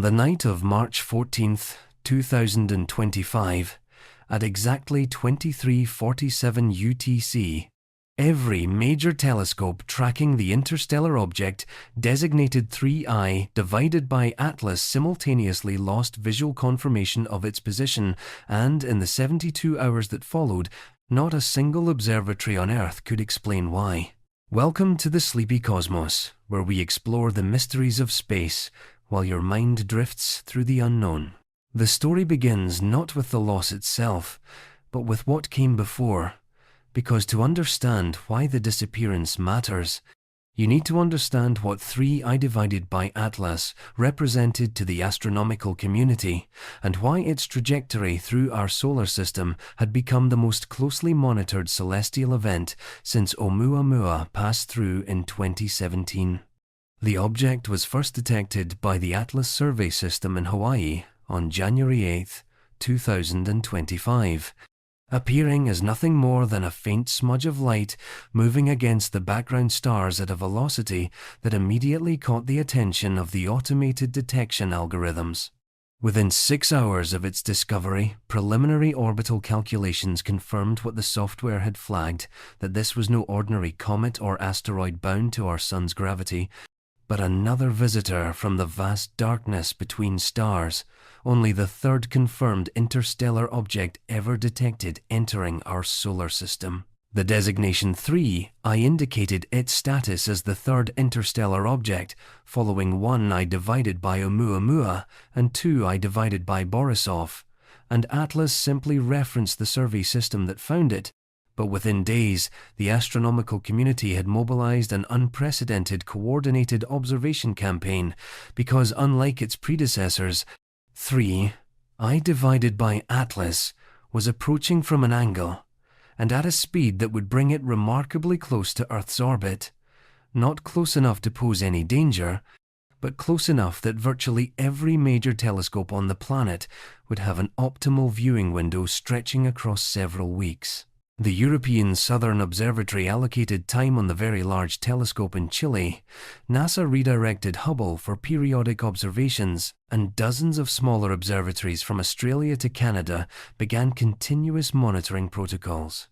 The night of March 14th, 2025, at exactly 23:47 UTC, every major telescope tracking the interstellar object designated 3I divided by Atlas simultaneously lost visual confirmation of its position, and in the 72 hours that followed, not a single observatory on Earth could explain why. Welcome to the Sleepy Cosmos, where we explore the mysteries of space while your mind drifts through the unknown. The story begins not with the loss itself, but with what came before. Because to understand why the disappearance matters, you need to understand what 3I divided by Atlas represented to the astronomical community, and why its trajectory through our solar system had become the most closely monitored celestial event since Oumuamua passed through in 2017. The object was first detected by the Atlas Survey System in Hawaii on January 8, 2025, appearing as nothing more than a faint smudge of light moving against the background stars at a velocity that immediately caught the attention of the automated detection algorithms. Within 6 hours of its discovery, preliminary orbital calculations confirmed what the software had flagged, that this was no ordinary comet or asteroid bound to our sun's gravity, but another visitor from the vast darkness between stars, only the third confirmed interstellar object ever detected entering our solar system. The designation 3I indicated its status as the third interstellar object, following 1I divided by Oumuamua and 2I divided by Borisov, and Atlas simply referenced the survey system that found it. But within days, the astronomical community had mobilized an unprecedented coordinated observation campaign because, unlike its predecessors, 3I divided by Atlas was approaching from an angle and at a speed that would bring it remarkably close to Earth's orbit. Not close enough to pose any danger, but close enough that virtually every major telescope on the planet would have an optimal viewing window stretching across several weeks. The European Southern Observatory allocated time on the Very Large Telescope in Chile, NASA redirected Hubble for periodic observations, and dozens of smaller observatories from Australia to Canada began continuous monitoring protocols.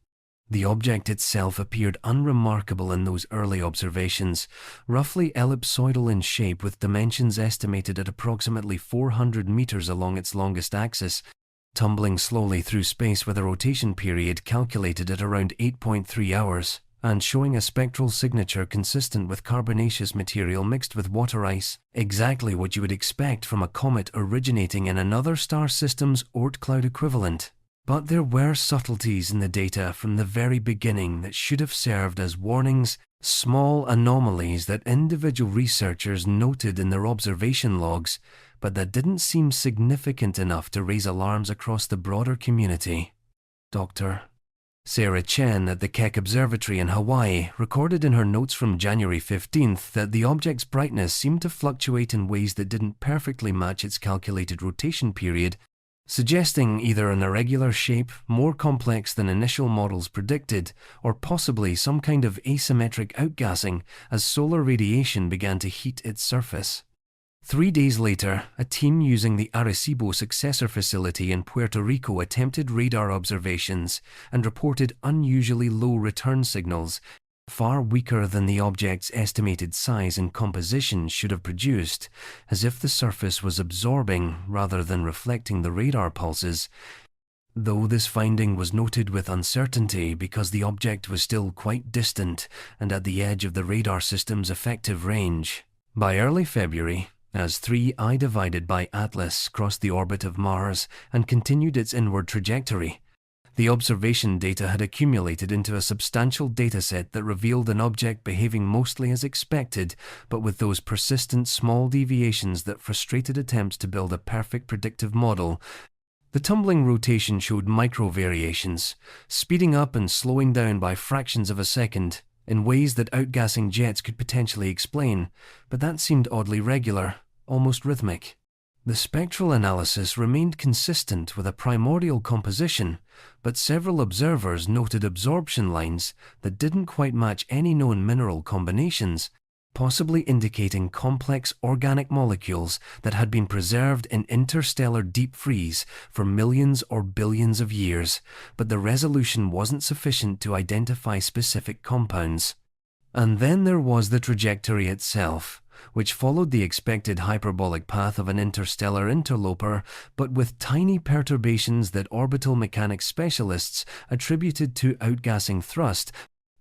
The object itself appeared unremarkable in those early observations, roughly ellipsoidal in shape with dimensions estimated at approximately 400 meters along its longest axis, tumbling slowly through space with a rotation period calculated at around 8.3 hours, and showing a spectral signature consistent with carbonaceous material mixed with water ice, exactly what you would expect from a comet originating in another star system's Oort cloud equivalent. But there were subtleties in the data from the very beginning that should have served as warnings, small anomalies that individual researchers noted in their observation logs, but that didn't seem significant enough to raise alarms across the broader community. Dr. Sarah Chen at the Keck Observatory in Hawaii recorded in her notes from January 15th that the object's brightness seemed to fluctuate in ways that didn't perfectly match its calculated rotation period, suggesting either an irregular shape, more complex than initial models predicted, or possibly some kind of asymmetric outgassing as solar radiation began to heat its surface. 3 days later, a team using the Arecibo successor facility in Puerto Rico attempted radar observations and reported unusually low return signals, far weaker than the object's estimated size and composition should have produced, as if the surface was absorbing rather than reflecting the radar pulses. Though this finding was noted with uncertainty because the object was still quite distant and at the edge of the radar system's effective range. By early February, as 3I divided by Atlas crossed the orbit of Mars and continued its inward trajectory, the observation data had accumulated into a substantial dataset that revealed an object behaving mostly as expected, but with those persistent small deviations that frustrated attempts to build a perfect predictive model. The tumbling rotation showed micro-variations, speeding up and slowing down by fractions of a second, in ways that outgassing jets could potentially explain, but that seemed oddly regular, almost rhythmic. The spectral analysis remained consistent with a primordial composition, but several observers noted absorption lines that didn't quite match any known mineral combinations, possibly indicating complex organic molecules that had been preserved in interstellar deep freeze for millions or billions of years, but the resolution wasn't sufficient to identify specific compounds. And then there was the trajectory itself, which followed the expected hyperbolic path of an interstellar interloper, but with tiny perturbations that orbital mechanics specialists attributed to outgassing thrust,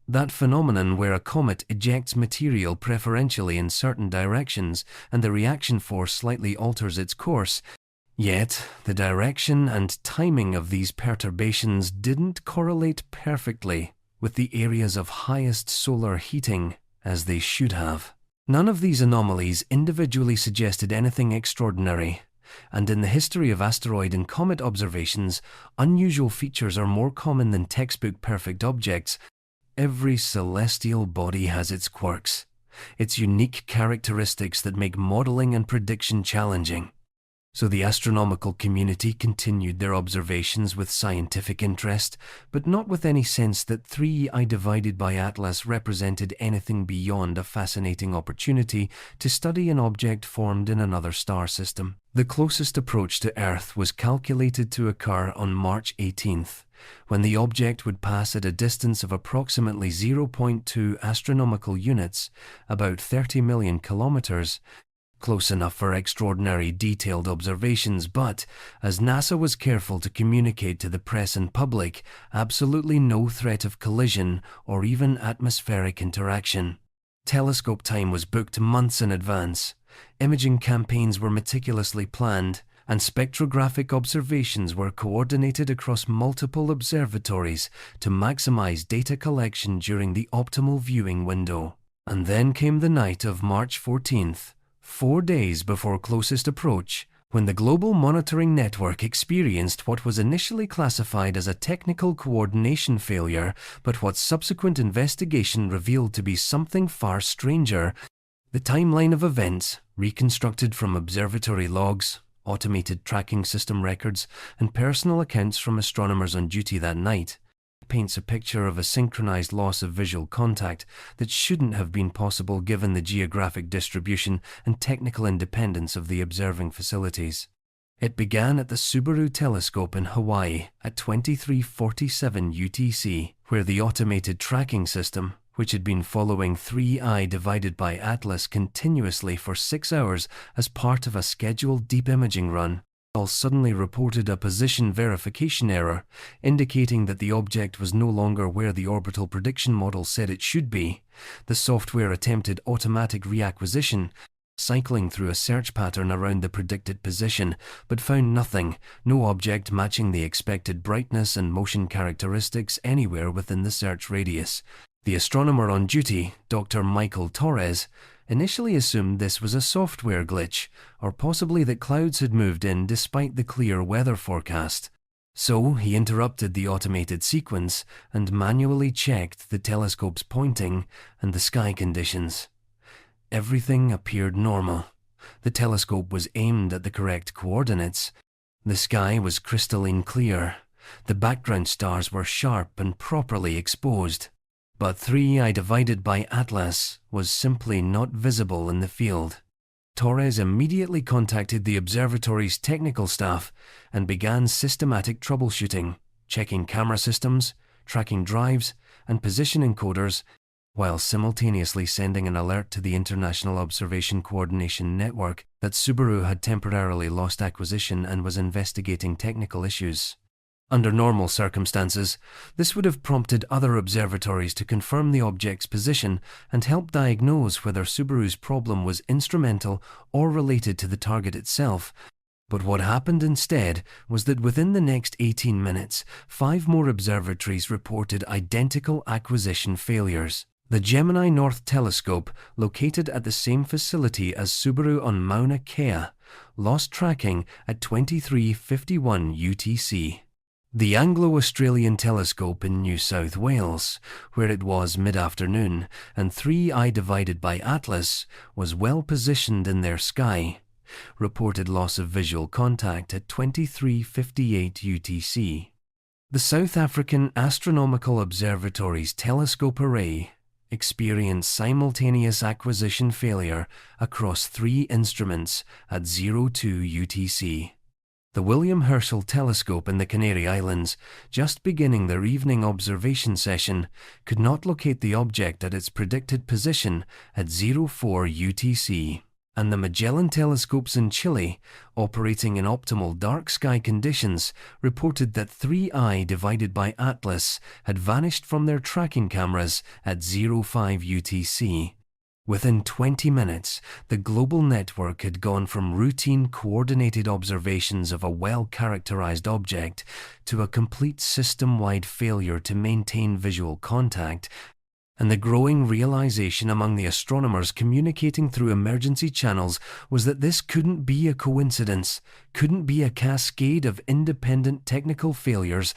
that phenomenon where a comet ejects material preferentially in certain directions and the reaction force slightly alters its course. Yet, the direction and timing of these perturbations didn't correlate perfectly with the areas of highest solar heating as they should have. None of these anomalies individually suggested anything extraordinary, and in the history of asteroid and comet observations, unusual features are more common than textbook perfect objects. Every celestial body has its quirks, its unique characteristics that make modeling and prediction challenging. So the astronomical community continued their observations with scientific interest, but not with any sense that 3I divided by Atlas represented anything beyond a fascinating opportunity to study an object formed in another star system. The closest approach to Earth was calculated to occur on March 18th, when the object would pass at a distance of approximately 0.2 astronomical units, about 30 million kilometers, close enough for extraordinary detailed observations, but, as NASA was careful to communicate to the press and public, absolutely no threat of collision or even atmospheric interaction. Telescope time was booked months in advance, imaging campaigns were meticulously planned, and spectrographic observations were coordinated across multiple observatories to maximize data collection during the optimal viewing window. And then came the night of March 14th, 4 days before closest approach, when the global monitoring network experienced what was initially classified as a technical coordination failure, but what subsequent investigation revealed to be something far stranger. The timeline of events, reconstructed from observatory logs, automated tracking system records, and personal accounts from astronomers on duty that night, paints a picture of a synchronized loss of visual contact that shouldn't have been possible given the geographic distribution and technical independence of the observing facilities. It began at the Subaru telescope in Hawaii at 2347 UTC, where the automated tracking system, which had been following 3I divided by Atlas continuously for 6 hours as part of a scheduled deep imaging run, suddenly reported a position verification error, indicating that the object was no longer where the orbital prediction model said it should be. The software attempted automatic reacquisition, cycling through a search pattern around the predicted position, but found nothing, no object matching the expected brightness and motion characteristics anywhere within the search radius. The astronomer on duty, Dr. Michael Torres, initially assumed this was a software glitch, or possibly that clouds had moved in despite the clear weather forecast. So he interrupted the automated sequence and manually checked the telescope's pointing and the sky conditions. Everything appeared normal. The telescope was aimed at the correct coordinates. The sky was crystalline clear. The background stars were sharp and properly exposed. But 3I divided by Atlas was simply not visible in the field. Torres immediately contacted the observatory's technical staff and began systematic troubleshooting, checking camera systems, tracking drives, and position encoders, while simultaneously sending an alert to the International Observation Coordination Network that Subaru had temporarily lost acquisition and was investigating technical issues. Under normal circumstances, this would have prompted other observatories to confirm the object's position and help diagnose whether Subaru's problem was instrumental or related to the target itself. But what happened instead was that within the next 18 minutes, 5 more observatories reported identical acquisition failures. The Gemini North Telescope, located at the same facility as Subaru on Mauna Kea, lost tracking at 2351 UTC. The Anglo-Australian Telescope in New South Wales, where it was mid-afternoon, and 3I divided by Atlas was well positioned in their sky, reported loss of visual contact at 2358 UTC. The South African Astronomical Observatory's telescope array, experienced simultaneous acquisition failure across 3 instruments at 02 UTC. The William Herschel telescope in the Canary Islands, just beginning their evening observation session, could not locate the object at its predicted position at 04 UTC. And the Magellan telescopes in Chile, operating in optimal dark sky conditions, reported that 3I divided by Atlas had vanished from their tracking cameras at 05 UTC. Within 20 minutes, the global network had gone from routine coordinated observations of a well-characterized object to a complete system-wide failure to maintain visual contact, and the growing realization among the astronomers communicating through emergency channels was that this couldn't be a coincidence, couldn't be a cascade of independent technical failures,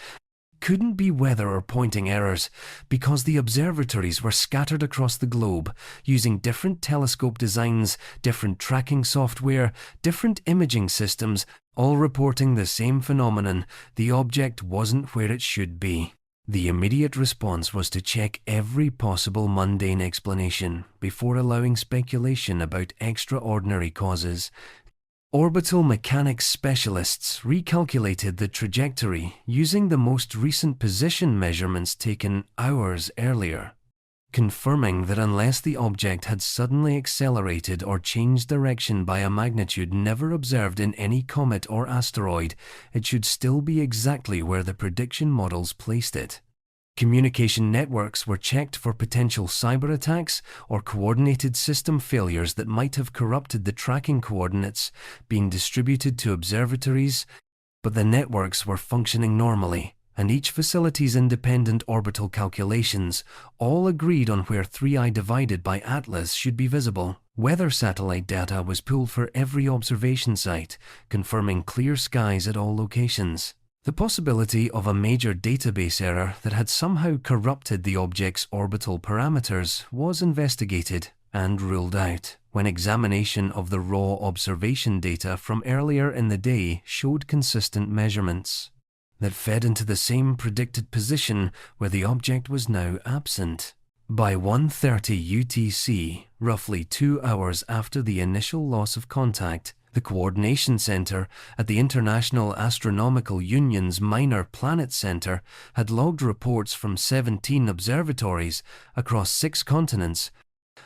couldn't be weather or pointing errors, because the observatories were scattered across the globe, using different telescope designs, different tracking software, different imaging systems, all reporting the same phenomenon: the object wasn't where it should be. The immediate response was to check every possible mundane explanation before allowing speculation about extraordinary causes. Orbital mechanics specialists recalculated the trajectory using the most recent position measurements taken hours earlier, confirming that unless the object had suddenly accelerated or changed direction by a magnitude never observed in any comet or asteroid, it should still be exactly where the prediction models placed it. Communication networks were checked for potential cyber attacks or coordinated system failures that might have corrupted the tracking coordinates being distributed to observatories, but the networks were functioning normally, and each facility's independent orbital calculations all agreed on where 3I divided by Atlas should be visible. Weather satellite data was pulled for every observation site, confirming clear skies at all locations. The possibility of a major database error that had somehow corrupted the object's orbital parameters was investigated and ruled out when examination of the raw observation data from earlier in the day showed consistent measurements that fed into the same predicted position where the object was now absent. By 1:30 UTC, roughly 2 hours after the initial loss of contact, the Coordination Center at the International Astronomical Union's Minor Planet Center had logged reports from 17 observatories across 6 continents,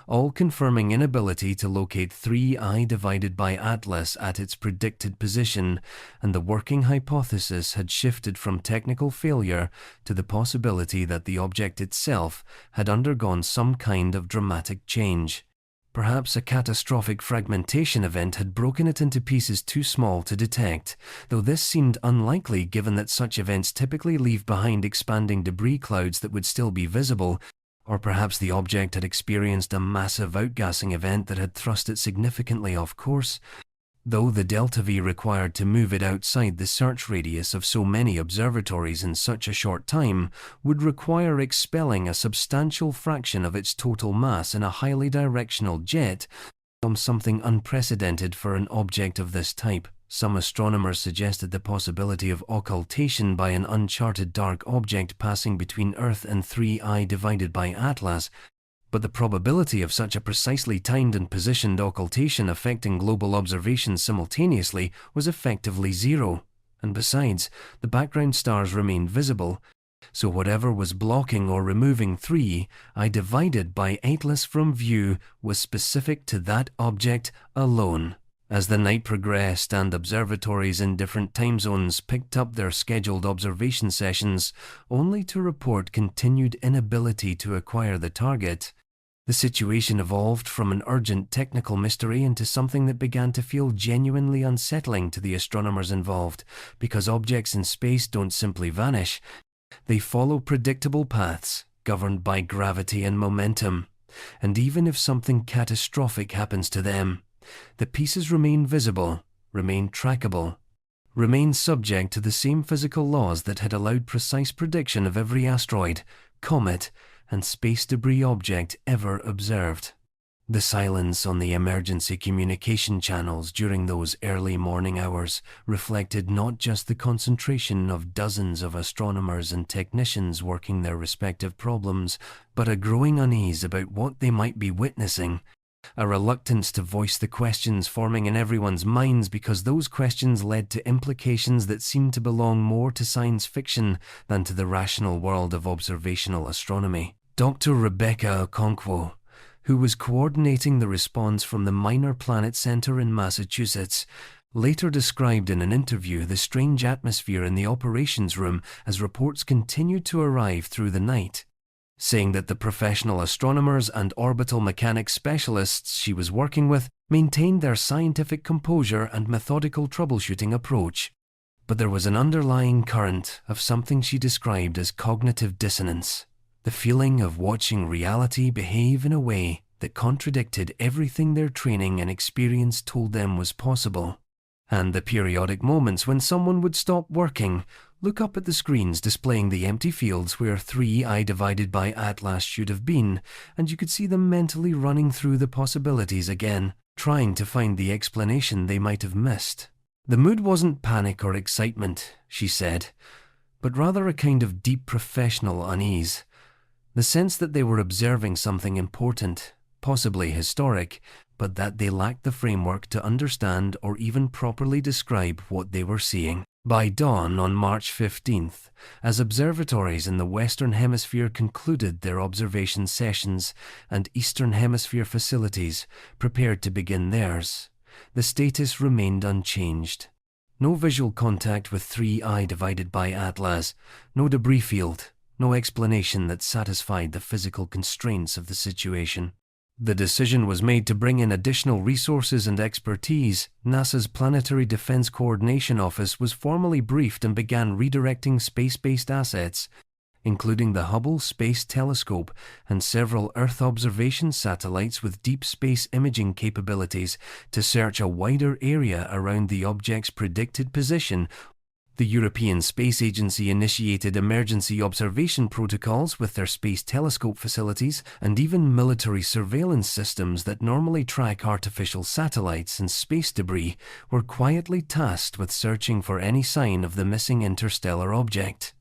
all confirming inability to locate 3I divided by Atlas at its predicted position, and the working hypothesis had shifted from technical failure to the possibility that the object itself had undergone some kind of dramatic change. Perhaps a catastrophic fragmentation event had broken it into pieces too small to detect, though this seemed unlikely given that such events typically leave behind expanding debris clouds that would still be visible, or perhaps the object had experienced a massive outgassing event that had thrust it significantly off course, though the delta-V required to move it outside the search radius of so many observatories in such a short time would require expelling a substantial fraction of its total mass in a highly directional jet, something unprecedented for an object of this type. Some astronomers suggested the possibility of occultation by an uncharted dark object passing between Earth and 3I divided by Atlas, but the probability of such a precisely timed and positioned occultation affecting global observations simultaneously was effectively zero. And besides, the background stars remained visible, so whatever was blocking or removing 3I divided by Atlas from view was specific to that object alone. As the night progressed and observatories in different time zones picked up their scheduled observation sessions, only to report continued inability to acquire the target, the situation evolved from an urgent technical mystery into something that began to feel genuinely unsettling to the astronomers involved, because objects in space don't simply vanish. They follow predictable paths, governed by gravity and momentum, and even if something catastrophic happens to them, the pieces remain visible, remain trackable, remain subject to the same physical laws that had allowed precise prediction of every asteroid, comet, and space debris object ever observed. The silence on the emergency communication channels during those early morning hours reflected not just the concentration of dozens of astronomers and technicians working their respective problems, but a growing unease about what they might be witnessing, a reluctance to voice the questions forming in everyone's minds because those questions led to implications that seemed to belong more to science fiction than to the rational world of observational astronomy. Dr. Rebecca Okonkwo, who was coordinating the response from the Minor Planet Center in Massachusetts, later described in an interview the strange atmosphere in the operations room as reports continued to arrive through the night, saying that the professional astronomers and orbital mechanics specialists she was working with maintained their scientific composure and methodical troubleshooting approach. But there was an underlying current of something she described as cognitive dissonance. The feeling of watching reality behave in a way that contradicted everything their training and experience told them was possible. And the periodic moments when someone would stop working, look up at the screens displaying the empty fields where 3I divided by Atlas should have been, and you could see them mentally running through the possibilities again, trying to find the explanation they might have missed. The mood wasn't panic or excitement, she said, but rather a kind of deep professional unease. The sense that they were observing something important, possibly historic, but that they lacked the framework to understand or even properly describe what they were seeing. By dawn on March 15th, as observatories in the Western Hemisphere concluded their observation sessions and Eastern Hemisphere facilities prepared to begin theirs, the status remained unchanged. No visual contact with 3I divided by Atlas, no debris field, no explanation that satisfied the physical constraints of the situation. The decision was made to bring in additional resources and expertise. NASA's Planetary Defense Coordination Office was formally briefed and began redirecting space-based assets, including the Hubble Space Telescope and several Earth observation satellites with deep space imaging capabilities, to search a wider area around the object's predicted position. The European Space Agency initiated emergency observation protocols with their space telescope facilities, and even military surveillance systems that normally track artificial satellites and space debris were quietly tasked with searching for any sign of the missing interstellar object.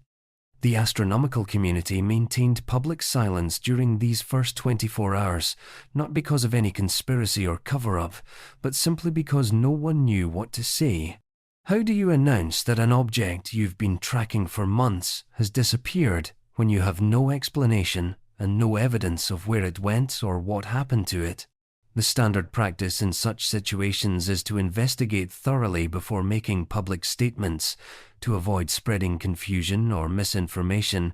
The astronomical community maintained public silence during these first 24 hours, not because of any conspiracy or cover-up, but simply because no one knew what to say. How do you announce that an object you've been tracking for months has disappeared when you have no explanation and no evidence of where it went or what happened to it? The standard practice in such situations is to investigate thoroughly before making public statements, to avoid spreading confusion or misinformation,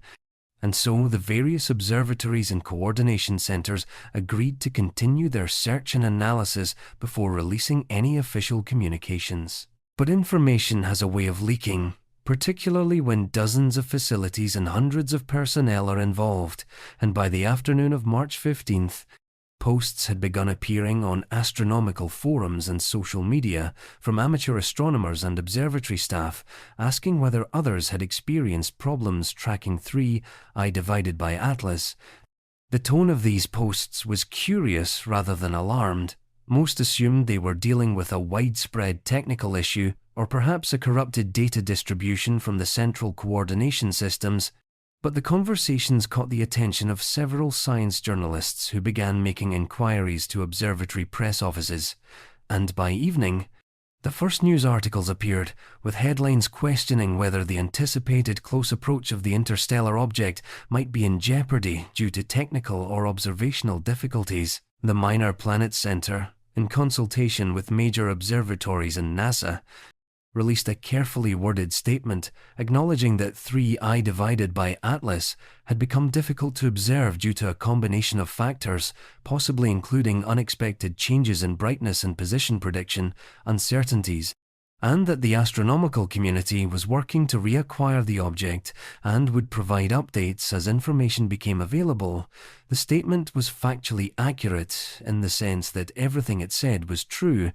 and so the various observatories and coordination centers agreed to continue their search and analysis before releasing any official communications. But information has a way of leaking, particularly when dozens of facilities and hundreds of personnel are involved, and by the afternoon of March 15th, posts had begun appearing on astronomical forums and social media from amateur astronomers and observatory staff asking whether others had experienced problems tracking 3I divided by Atlas. The tone of these posts was curious rather than alarmed. Most assumed they were dealing with a widespread technical issue, or perhaps a corrupted data distribution from the central coordination systems, but the conversations caught the attention of several science journalists who began making inquiries to observatory press offices, and by evening, the first news articles appeared, with headlines questioning whether the anticipated close approach of the interstellar object might be in jeopardy due to technical or observational difficulties. The Minor Planet Center, in consultation with major observatories and NASA, released a carefully worded statement acknowledging that 3I divided by Atlas had become difficult to observe due to a combination of factors, possibly including unexpected changes in brightness and position prediction, uncertainties, and that the astronomical community was working to reacquire the object and would provide updates as information became available. The statement was factually accurate in the sense that everything it said was true,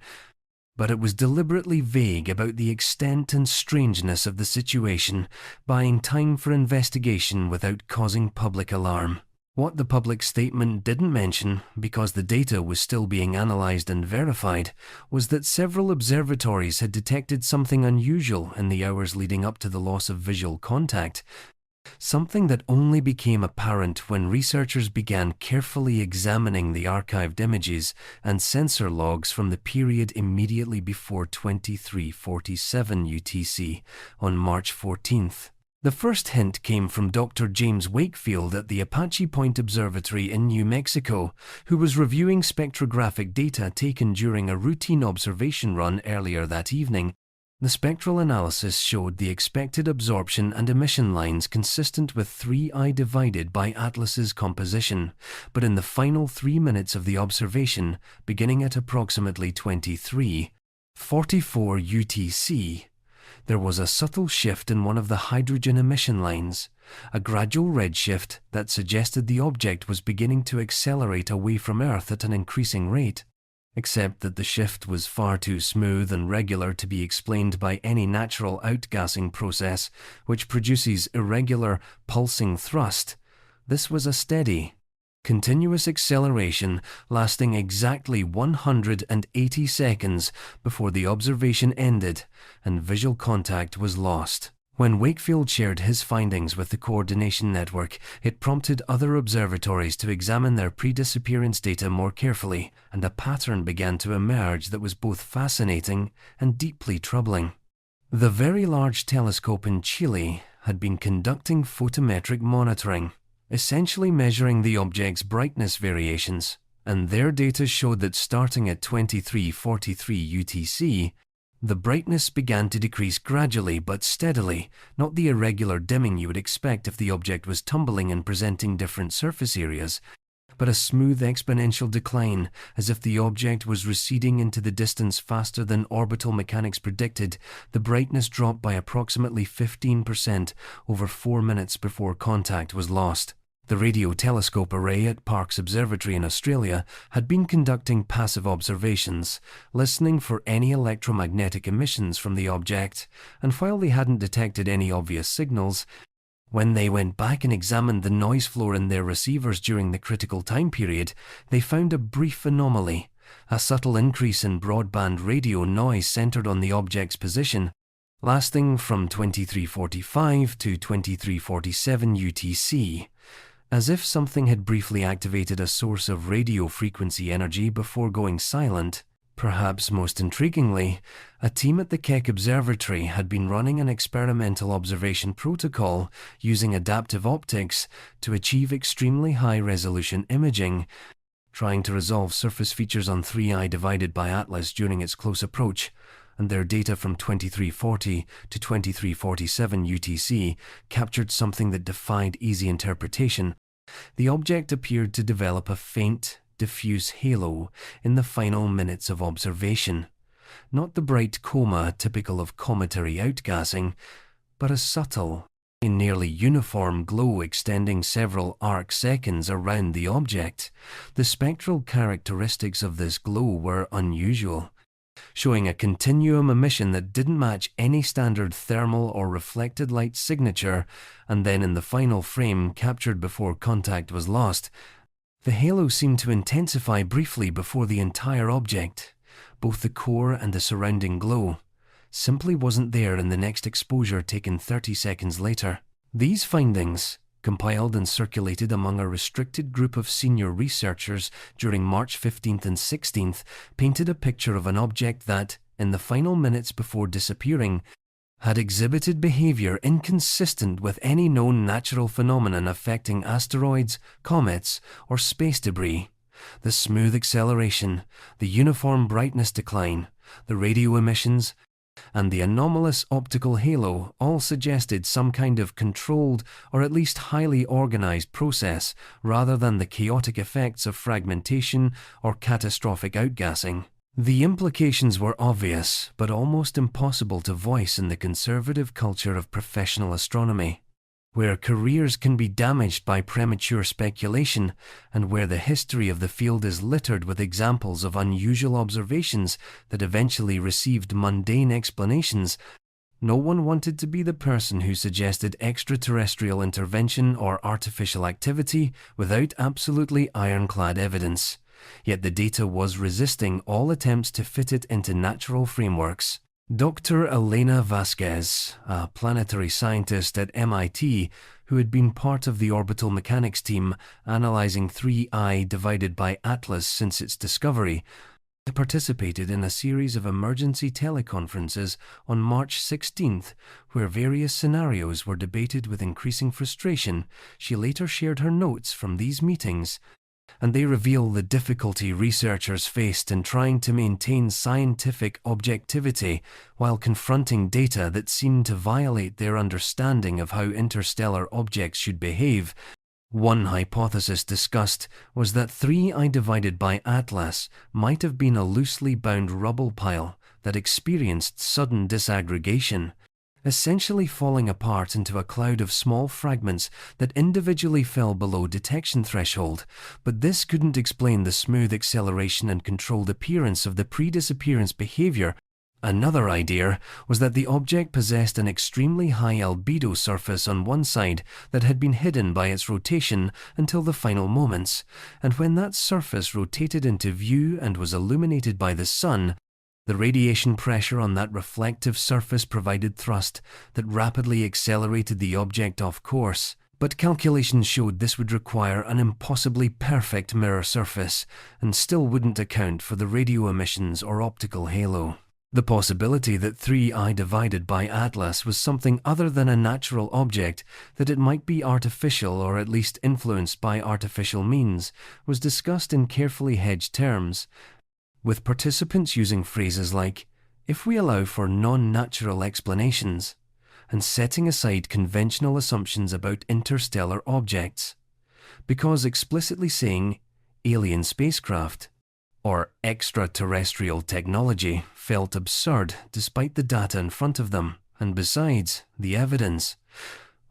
but it was deliberately vague about the extent and strangeness of the situation, buying time for investigation without causing public alarm. What the public statement didn't mention, because the data was still being analysed and verified, was that several observatories had detected something unusual in the hours leading up to the loss of visual contact, something that only became apparent when researchers began carefully examining the archived images and sensor logs from the period immediately before 2347 UTC on March 14th. The first hint came from Dr. James Wakefield at the Apache Point Observatory in New Mexico, who was reviewing spectrographic data taken during a routine observation run earlier that evening. The spectral analysis showed the expected absorption and emission lines consistent with 3I divided by Atlas's composition, but in the final 3 minutes of the observation, beginning at approximately 23:44 UTC, there was a subtle shift in one of the hydrogen emission lines, a gradual redshift that suggested the object was beginning to accelerate away from Earth at an increasing rate, except that the shift was far too smooth and regular to be explained by any natural outgassing process which produces irregular, pulsing thrust. This was a steady, continuous acceleration lasting exactly 180 seconds before the observation ended and visual contact was lost. When Wakefield shared his findings with the Coordination Network, it prompted other observatories to examine their pre-disappearance data more carefully, and a pattern began to emerge that was both fascinating and deeply troubling. The Very Large Telescope in Chile had been conducting photometric monitoring, essentially measuring the object's brightness variations, and their data showed that starting at 23:43 UTC, the brightness began to decrease gradually but steadily, not the irregular dimming you would expect if the object was tumbling and presenting different surface areas, but a smooth exponential decline, as if the object was receding into the distance faster than orbital mechanics predicted. The brightness dropped by approximately 15% over 4 minutes before contact was lost. The radio telescope array at Parkes Observatory in Australia had been conducting passive observations, listening for any electromagnetic emissions from the object, and while they hadn't detected any obvious signals, when they went back and examined the noise floor in their receivers during the critical time period, they found a brief anomaly, a subtle increase in broadband radio noise centered on the object's position, lasting from 23:45 to 23:47 UTC. As if something had briefly activated a source of radio frequency energy before going silent. Perhaps most intriguingly, a team at the Keck Observatory had been running an experimental observation protocol using adaptive optics to achieve extremely high-resolution imaging, trying to resolve surface features on 3I divided by Atlas during its close approach, and their data from 2340 to 2347 UTC captured something that defied easy interpretation. The object appeared to develop a faint, diffuse halo in the final minutes of observation. Not the bright coma typical of cometary outgassing, but a subtle, nearly uniform glow extending several arc seconds around the object. The spectral characteristics of this glow were unusual, showing a continuum emission that didn't match any standard thermal or reflected light signature, and then in the final frame captured before contact was lost, the halo seemed to intensify briefly before the entire object, both the core and the surrounding glow, simply wasn't there in the next exposure taken 30 seconds later. These findings, compiled and circulated among a restricted group of senior researchers during March 15th and 16th, painted a picture of an object that, in the final minutes before disappearing, had exhibited behavior inconsistent with any known natural phenomenon affecting asteroids, comets, or space debris. The smooth acceleration, the uniform brightness decline, the radio emissions, and the anomalous optical halo all suggested some kind of controlled or at least highly organized process rather than the chaotic effects of fragmentation or catastrophic outgassing. The implications were obvious, but almost impossible to voice in the conservative culture of professional astronomy, where careers can be damaged by premature speculation and where the history of the field is littered with examples of unusual observations that eventually received mundane explanations. No one wanted to be the person who suggested extraterrestrial intervention or artificial activity without absolutely ironclad evidence. Yet the data was resisting all attempts to fit it into natural frameworks. Dr. Elena Vasquez, a planetary scientist at MIT who had been part of the orbital mechanics team analyzing 3I divided by Atlas since its discovery, participated in a series of emergency teleconferences on March 16th, where various scenarios were debated with increasing frustration. She later shared her notes from these meetings, and they reveal the difficulty researchers faced in trying to maintain scientific objectivity while confronting data that seemed to violate their understanding of how interstellar objects should behave. One hypothesis discussed was that 3I divided by Atlas might have been a loosely bound rubble pile that experienced sudden disaggregation, essentially falling apart into a cloud of small fragments that individually fell below detection threshold, but this couldn't explain the smooth acceleration and controlled appearance of the pre-disappearance behavior. Another idea was that the object possessed an extremely high albedo surface on one side that had been hidden by its rotation until the final moments, and when that surface rotated into view and was illuminated by the sun, the radiation pressure on that reflective surface provided thrust that rapidly accelerated the object off course. But calculations showed this would require an impossibly perfect mirror surface and still wouldn't account for the radio emissions or optical halo. The possibility that 3I divided by Atlas was something other than a natural object, that it might be artificial or at least influenced by artificial means, was discussed in carefully hedged terms, with participants using phrases like, "if we allow for non-natural explanations," and setting aside conventional assumptions about interstellar objects, because explicitly saying alien spacecraft or extraterrestrial technology felt absurd despite the data in front of them, and besides, the evidence,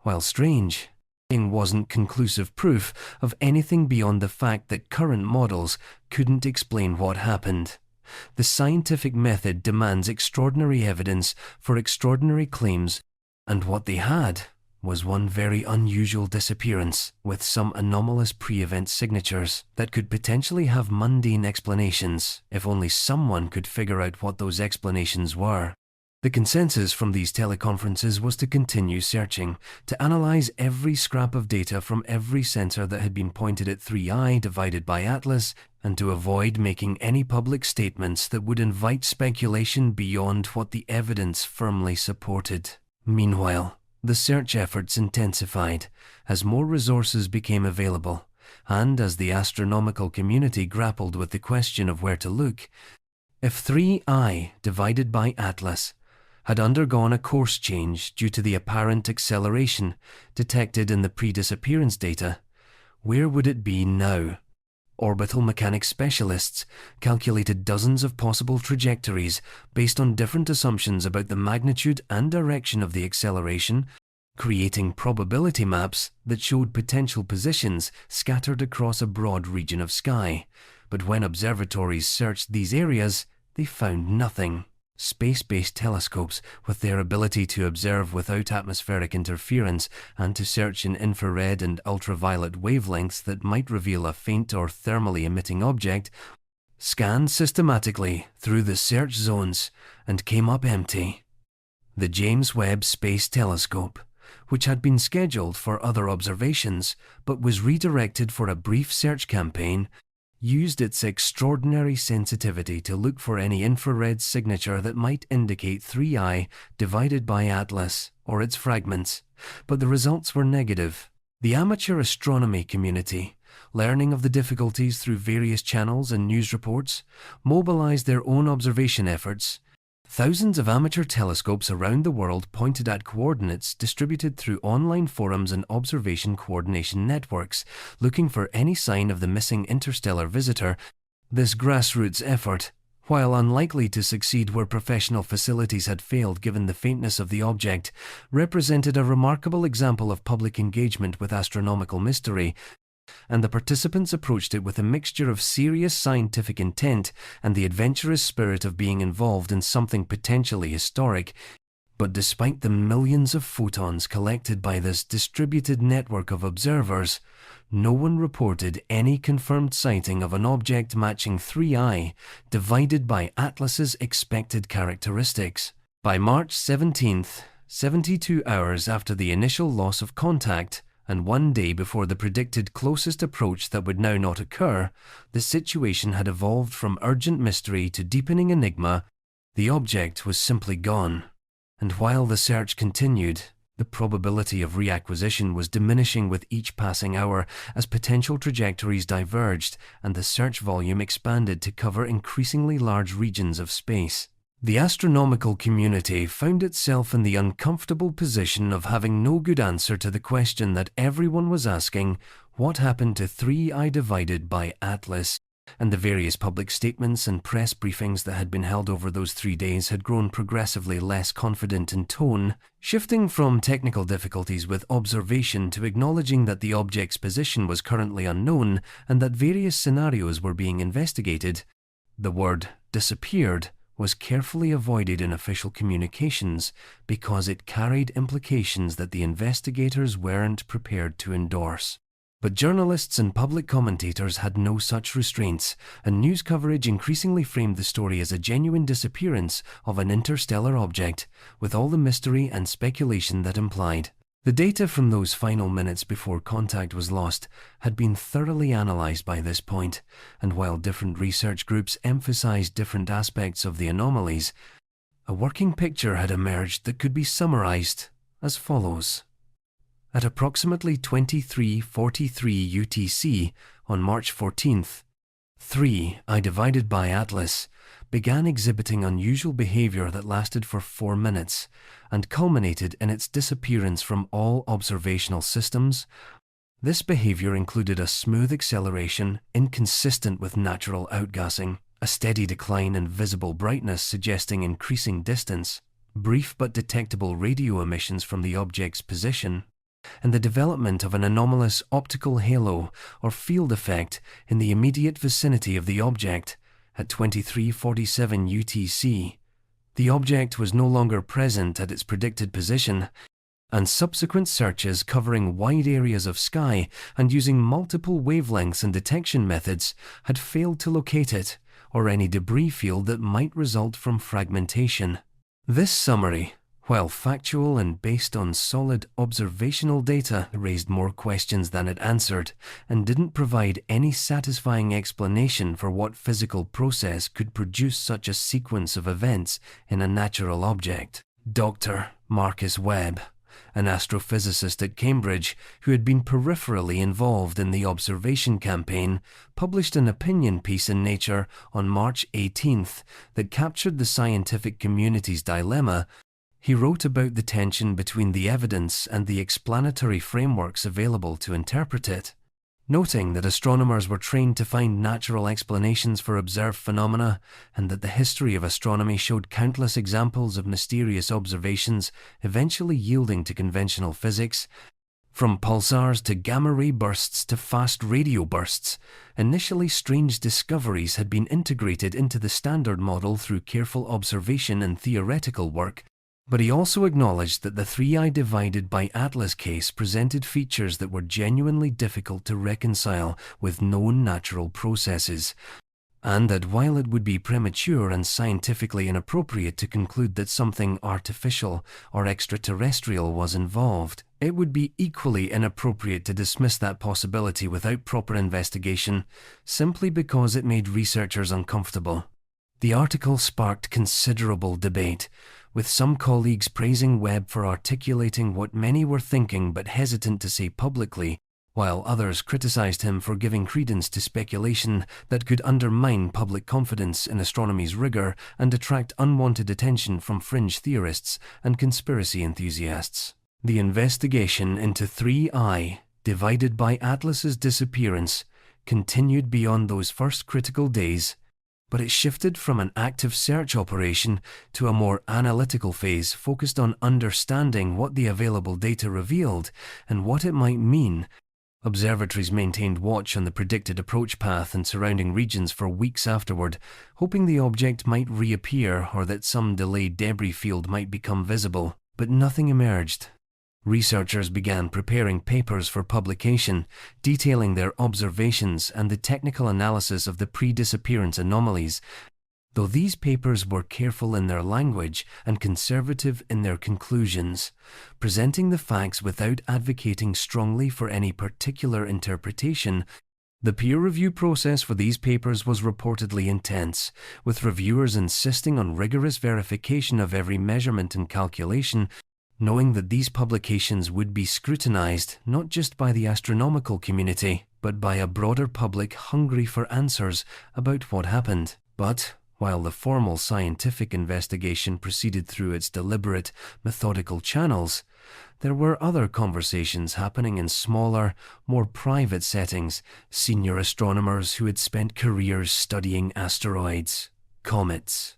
while strange, wasn't conclusive proof of anything beyond the fact that current models couldn't explain what happened. The scientific method demands extraordinary evidence for extraordinary claims, and what they had was one very unusual disappearance with some anomalous pre-event signatures that could potentially have mundane explanations if only someone could figure out what those explanations were. The consensus from these teleconferences was to continue searching, to analyze every scrap of data from every sensor that had been pointed at 3I divided by Atlas, and to avoid making any public statements that would invite speculation beyond what the evidence firmly supported. Meanwhile, the search efforts intensified as more resources became available, and as the astronomical community grappled with the question of where to look. If 3I divided by Atlas had undergone a course change due to the apparent acceleration detected in the pre-disappearance data, where would it be now? Orbital mechanics specialists calculated dozens of possible trajectories based on different assumptions about the magnitude and direction of the acceleration, creating probability maps that showed potential positions scattered across a broad region of sky. But when observatories searched these areas, they found nothing. Space-based telescopes, with their ability to observe without atmospheric interference and to search in infrared and ultraviolet wavelengths that might reveal a faint or thermally emitting object, scanned systematically through the search zones and came up empty. The James Webb Space Telescope, which had been scheduled for other observations but was redirected for a brief search campaign, used its extraordinary sensitivity to look for any infrared signature that might indicate 3I divided by Atlas or its fragments, but the results were negative. The amateur astronomy community, learning of the difficulties through various channels and news reports, mobilized their own observation efforts. Thousands of amateur telescopes around the world pointed at coordinates distributed through online forums and observation coordination networks, looking for any sign of the missing interstellar visitor. This grassroots effort, while unlikely to succeed where professional facilities had failed given the faintness of the object, represented a remarkable example of public engagement with astronomical mystery, and the participants approached it with a mixture of serious scientific intent and the adventurous spirit of being involved in something potentially historic. But despite the millions of photons collected by this distributed network of observers, no one reported any confirmed sighting of an object matching 3I divided by Atlas's expected characteristics. By March 17th, 72 hours after the initial loss of contact, and 1 day before the predicted closest approach that would now not occur, the situation had evolved from urgent mystery to deepening enigma. The object was simply gone. And while the search continued, the probability of reacquisition was diminishing with each passing hour as potential trajectories diverged and the search volume expanded to cover increasingly large regions of space. The astronomical community found itself in the uncomfortable position of having no good answer to the question that everyone was asking: what happened to 3I divided by Atlas? And the various public statements and press briefings that had been held over those 3 days had grown progressively less confident in tone, shifting from technical difficulties with observation to acknowledging that the object's position was currently unknown and that various scenarios were being investigated. The word "disappeared" was carefully avoided in official communications because it carried implications that the investigators weren't prepared to endorse. But journalists and public commentators had no such restraints, and news coverage increasingly framed the story as a genuine disappearance of an interstellar object, with all the mystery and speculation that implied. The data from those final minutes before contact was lost had been thoroughly analyzed by this point, and while different research groups emphasized different aspects of the anomalies, a working picture had emerged that could be summarized as follows. At approximately 23:43 UTC on March 14th, 3I divided by Atlas began exhibiting unusual behavior that lasted for 4 minutes and culminated in its disappearance from all observational systems. This behavior included a smooth acceleration inconsistent with natural outgassing, a steady decline in visible brightness suggesting increasing distance, brief but detectable radio emissions from the object's position, and the development of an anomalous optical halo or field effect in the immediate vicinity of the object. At 23:47 UTC, the object was no longer present at its predicted position, and subsequent searches covering wide areas of sky and using multiple wavelengths and detection methods had failed to locate it or any debris field that might result from fragmentation. This summary, while factual and based on solid observational data, raised more questions than it answered and didn't provide any satisfying explanation for what physical process could produce such a sequence of events in a natural object. Dr. Marcus Webb, an astrophysicist at Cambridge who had been peripherally involved in the observation campaign, published an opinion piece in Nature on March 18th that captured the scientific community's dilemma. He wrote about the tension between the evidence and the explanatory frameworks available to interpret it, noting that astronomers were trained to find natural explanations for observed phenomena and that the history of astronomy showed countless examples of mysterious observations eventually yielding to conventional physics. From pulsars to gamma-ray bursts to fast radio bursts, initially strange discoveries had been integrated into the standard model through careful observation and theoretical work. But he also acknowledged that the 3I divided by Atlas case presented features that were genuinely difficult to reconcile with known natural processes, and that while it would be premature and scientifically inappropriate to conclude that something artificial or extraterrestrial was involved, it would be equally inappropriate to dismiss that possibility without proper investigation, simply because it made researchers uncomfortable. The article sparked considerable debate, with some colleagues praising Webb for articulating what many were thinking but hesitant to say publicly, while others criticized him for giving credence to speculation that could undermine public confidence in astronomy's rigor and attract unwanted attention from fringe theorists and conspiracy enthusiasts. The investigation into 3I, divided by Atlas's disappearance, continued beyond those first critical days, but it shifted from an active search operation to a more analytical phase focused on understanding what the available data revealed and what it might mean Observatories maintained watch on the predicted approach path and surrounding regions for weeks afterward, hoping the object might reappear or that some delayed debris field might become visible, but nothing emerged. Researchers began preparing papers for publication, detailing their observations and the technical analysis of the pre-disappearance anomalies. Though these papers were careful in their language and conservative in their conclusions, presenting the facts without advocating strongly for any particular interpretation, the peer review process for these papers was reportedly intense, with reviewers insisting on rigorous verification of every measurement and calculation, knowing that these publications would be scrutinized not just by the astronomical community, but by a broader public hungry for answers about what happened. But while the formal scientific investigation proceeded through its deliberate, methodical channels, there were other conversations happening in smaller, more private settings. Senior astronomers who had spent careers studying asteroids, comets,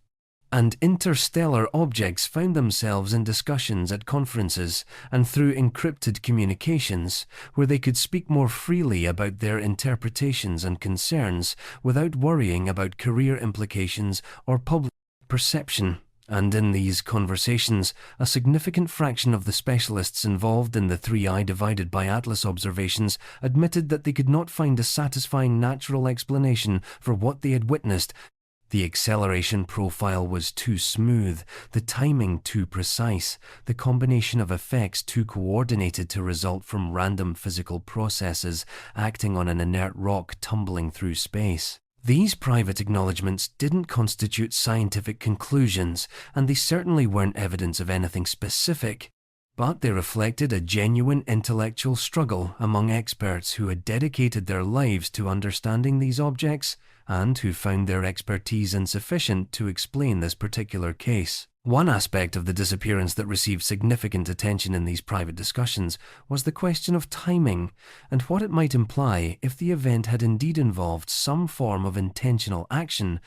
and interstellar objects found themselves in discussions at conferences and through encrypted communications, where they could speak more freely about their interpretations and concerns without worrying about career implications or public perception. And in these conversations, a significant fraction of the specialists involved in the 3I divided by Atlas observations admitted that they could not find a satisfying natural explanation for what they had witnessed. The acceleration profile was too smooth, the timing too precise, the combination of effects too coordinated to result from random physical processes acting on an inert rock tumbling through space. These private acknowledgements didn't constitute scientific conclusions, and they certainly weren't evidence of anything specific, but they reflected a genuine intellectual struggle among experts who had dedicated their lives to understanding these objects and who found their expertise insufficient to explain this particular case. One aspect of the disappearance that received significant attention in these private discussions was the question of timing and what it might imply if the event had indeed involved some form of intentional action,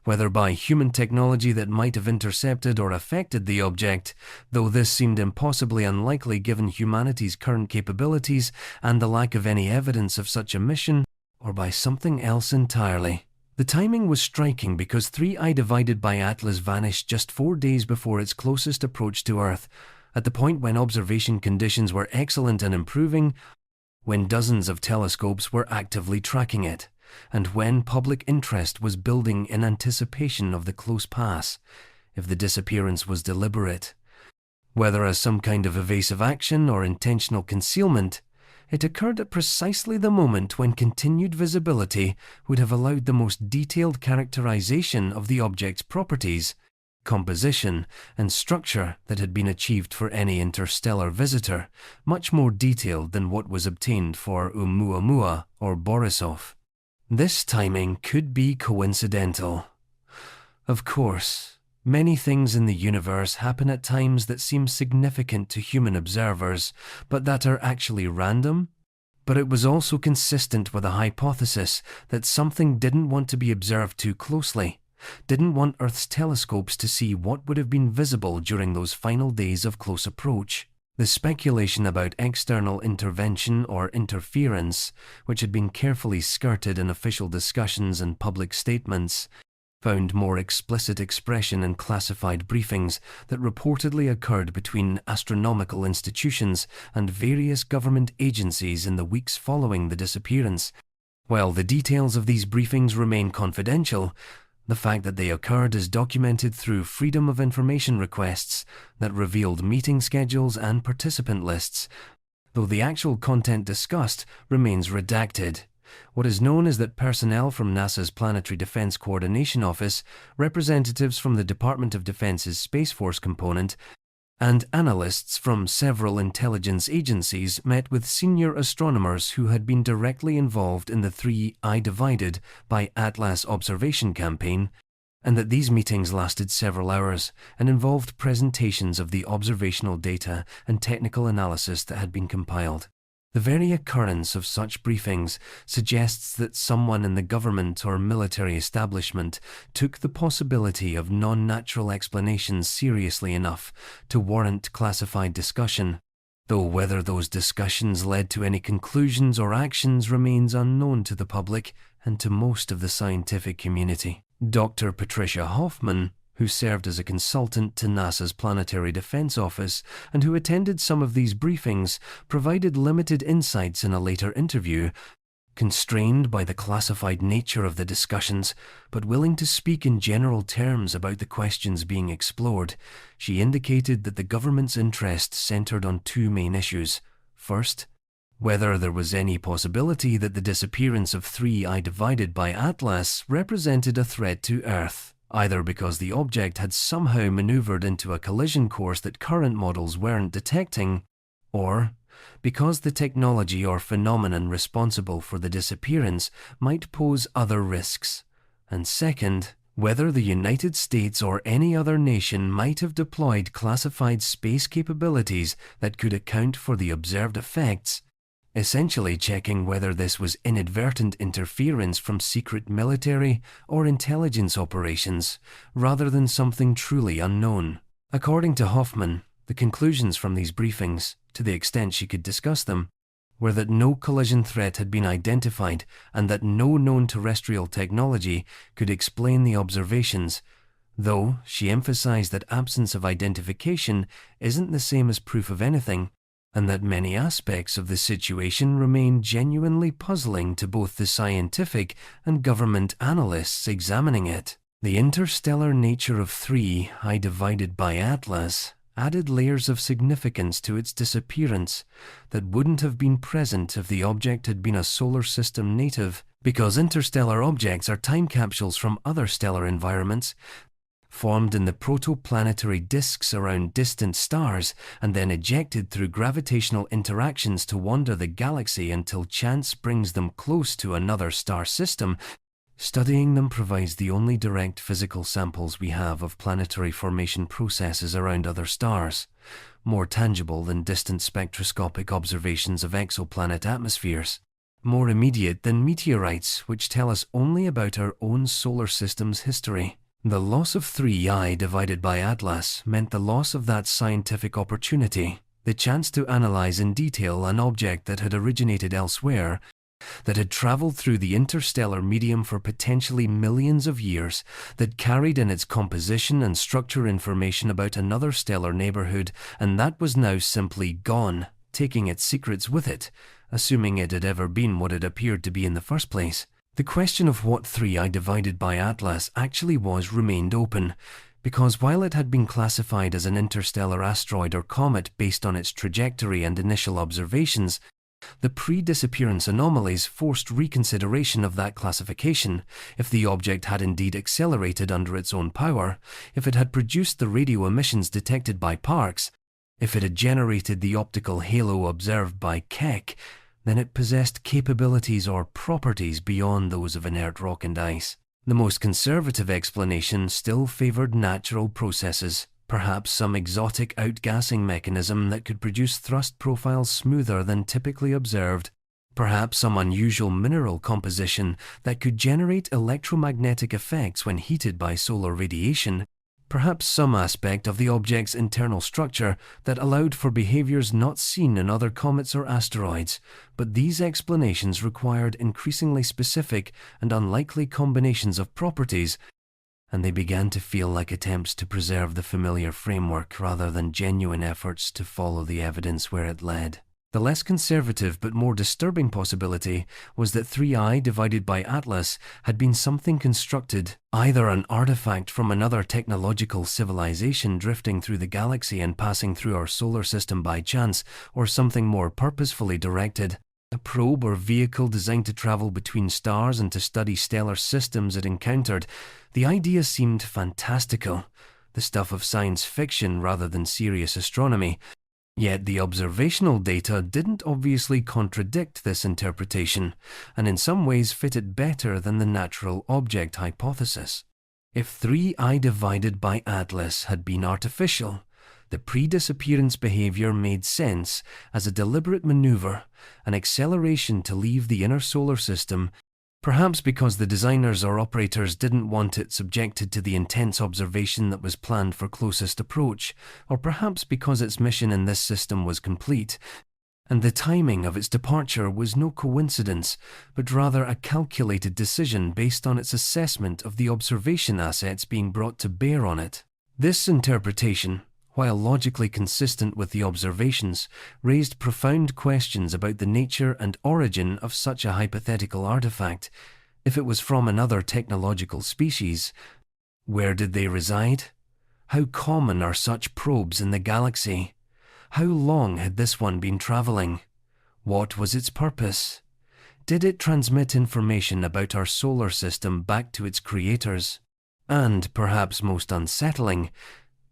whether by human technology that might have intercepted or affected the object, though this seemed impossibly unlikely given humanity's current capabilities and the lack of any evidence of such a mission, or by something else entirely. The timing was striking because 3I divided by Atlas vanished just 4 days before its closest approach to Earth, at the point when observation conditions were excellent and improving, when dozens of telescopes were actively tracking it, and when public interest was building in anticipation of the close pass. If the disappearance was deliberate, whether as some kind of evasive action or intentional concealment, it occurred at precisely the moment when continued visibility would have allowed the most detailed characterization of the object's properties, composition, and structure that had been achieved for any interstellar visitor, much more detailed than what was obtained for Oumuamua or Borisov. This timing could be coincidental. Of course, many things in the universe happen at times that seem significant to human observers, but that are actually random. But it was also consistent with a hypothesis that something didn't want to be observed too closely, didn't want Earth's telescopes to see what would have been visible during those final days of close approach. The speculation about external intervention or interference, which had been carefully skirted in official discussions and public statements, found more explicit expression in classified briefings that reportedly occurred between astronomical institutions and various government agencies in the weeks following the disappearance. While the details of these briefings remain confidential, the fact that they occurred is documented through Freedom of Information requests that revealed meeting schedules and participant lists, though the actual content discussed remains redacted. What is known is that personnel from NASA's Planetary Defense Coordination Office, representatives from the Department of Defense's Space Force component, and analysts from several intelligence agencies met with senior astronomers who had been directly involved in the 3I divided by Atlas observation campaign, and that these meetings lasted several hours and involved presentations of the observational data and technical analysis that had been compiled. The very occurrence of such briefings suggests that someone in the government or military establishment took the possibility of non-natural explanations seriously enough to warrant classified discussion. though whether those discussions led to any conclusions or actions remains unknown to the public and to most of the scientific community. Dr. Patricia Hoffman, who served as a consultant to NASA's Planetary Defense Office and who attended some of these briefings, provided limited insights in a later interview. Constrained by the classified nature of the discussions, but willing to speak in general terms about the questions being explored, she indicated that the government's interest centered on two main issues. First, whether there was any possibility that the disappearance of 3I divided by Atlas represented a threat to Earth, either because the object had somehow maneuvered into a collision course that current models weren't detecting, or because the technology or phenomenon responsible for the disappearance might pose other risks. And second, whether the United States or any other nation might have deployed classified space capabilities that could account for the observed effects, essentially checking whether this was inadvertent interference from secret military or intelligence operations, rather than something truly unknown. According to Hoffman, the conclusions from these briefings, to the extent she could discuss them, were that no collision threat had been identified and that no known terrestrial technology could explain the observations, though she emphasized that absence of identification isn't the same as proof of anything, and that many aspects of the situation remain genuinely puzzling to both the scientific and government analysts examining it. The interstellar nature of 3I divided by Atlas added layers of significance to its disappearance that wouldn't have been present if the object had been a solar system native, because interstellar objects are time capsules from other stellar environments, formed in the protoplanetary disks around distant stars and then ejected through gravitational interactions to wander the galaxy until chance brings them close to another star system. Studying them provides the only direct physical samples we have of planetary formation processes around other stars, more tangible than distant spectroscopic observations of exoplanet atmospheres, more immediate than meteorites, which tell us only about our own solar system's history. The loss of 3I divided by Atlas meant the loss of that scientific opportunity, the chance to analyze in detail an object that had originated elsewhere, that had traveled through the interstellar medium for potentially millions of years, that carried in its composition and structure information about another stellar neighborhood, and that was now simply gone, taking its secrets with it, assuming it had ever been what it appeared to be in the first place. The question of what 3I divided by Atlas actually was remained open, because while it had been classified as an interstellar asteroid or comet based on its trajectory and initial observations, the pre-disappearance anomalies forced reconsideration of that classification. If the object had indeed accelerated under its own power, if it had produced the radio emissions detected by Parkes, if it had generated the optical halo observed by Keck, then it possessed capabilities or properties beyond those of inert rock and ice. The most conservative explanation still favored natural processes, perhaps some exotic outgassing mechanism that could produce thrust profiles smoother than typically observed, perhaps some unusual mineral composition that could generate electromagnetic effects when heated by solar radiation, perhaps some aspect of the object's internal structure that allowed for behaviors not seen in other comets or asteroids, but these explanations required increasingly specific and unlikely combinations of properties, and they began to feel like attempts to preserve the familiar framework rather than genuine efforts to follow the evidence where it led. The less conservative but more disturbing possibility was that 3I divided by Atlas had been something constructed, either an artifact from another technological civilization drifting through the galaxy and passing through our solar system by chance, or something more purposefully directed, a probe or vehicle designed to travel between stars and to study stellar systems it encountered. The idea seemed fantastical, the stuff of science fiction rather than serious astronomy. Yet the observational data didn't obviously contradict this interpretation, and in some ways fit it better than the natural object hypothesis. If 3I divided by Atlas had been artificial, the pre-disappearance behavior made sense as a deliberate maneuver, an acceleration to leave the inner solar system Perhaps because the designers or operators didn't want it subjected to the intense observation that was planned for closest approach, or perhaps because its mission in this system was complete, and the timing of its departure was no coincidence, but rather a calculated decision based on its assessment of the observation assets being brought to bear on it. This interpretation, while logically consistent with the observations, raised profound questions about the nature and origin of such a hypothetical artifact. If it was from another technological species, where did they reside? How common are such probes in the galaxy? How long had this one been traveling? What was its purpose? Did it transmit information about our solar system back to its creators? And, perhaps most unsettling,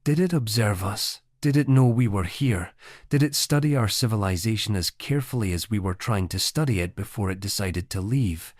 did it observe us? Did it know we were here? Did it study our civilization as carefully as we were trying to study it before it decided to leave?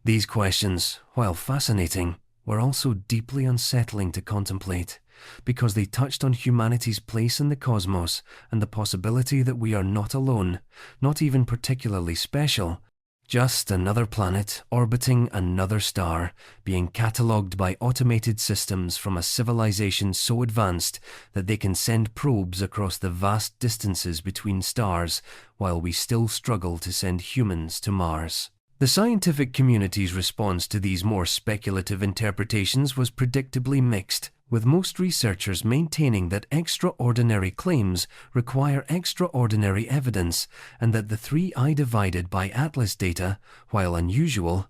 These questions, while fascinating, were also deeply unsettling to contemplate, because they touched on humanity's place in the cosmos and the possibility that we are not alone, not even particularly special, just another planet orbiting another star, being catalogued by automated systems from a civilization so advanced that they can send probes across the vast distances between stars, while we still struggle to send humans to Mars. The scientific community's response to these more speculative interpretations was predictably mixed, with most researchers maintaining that extraordinary claims require extraordinary evidence, and that the 3I divided by Atlas data, while unusual,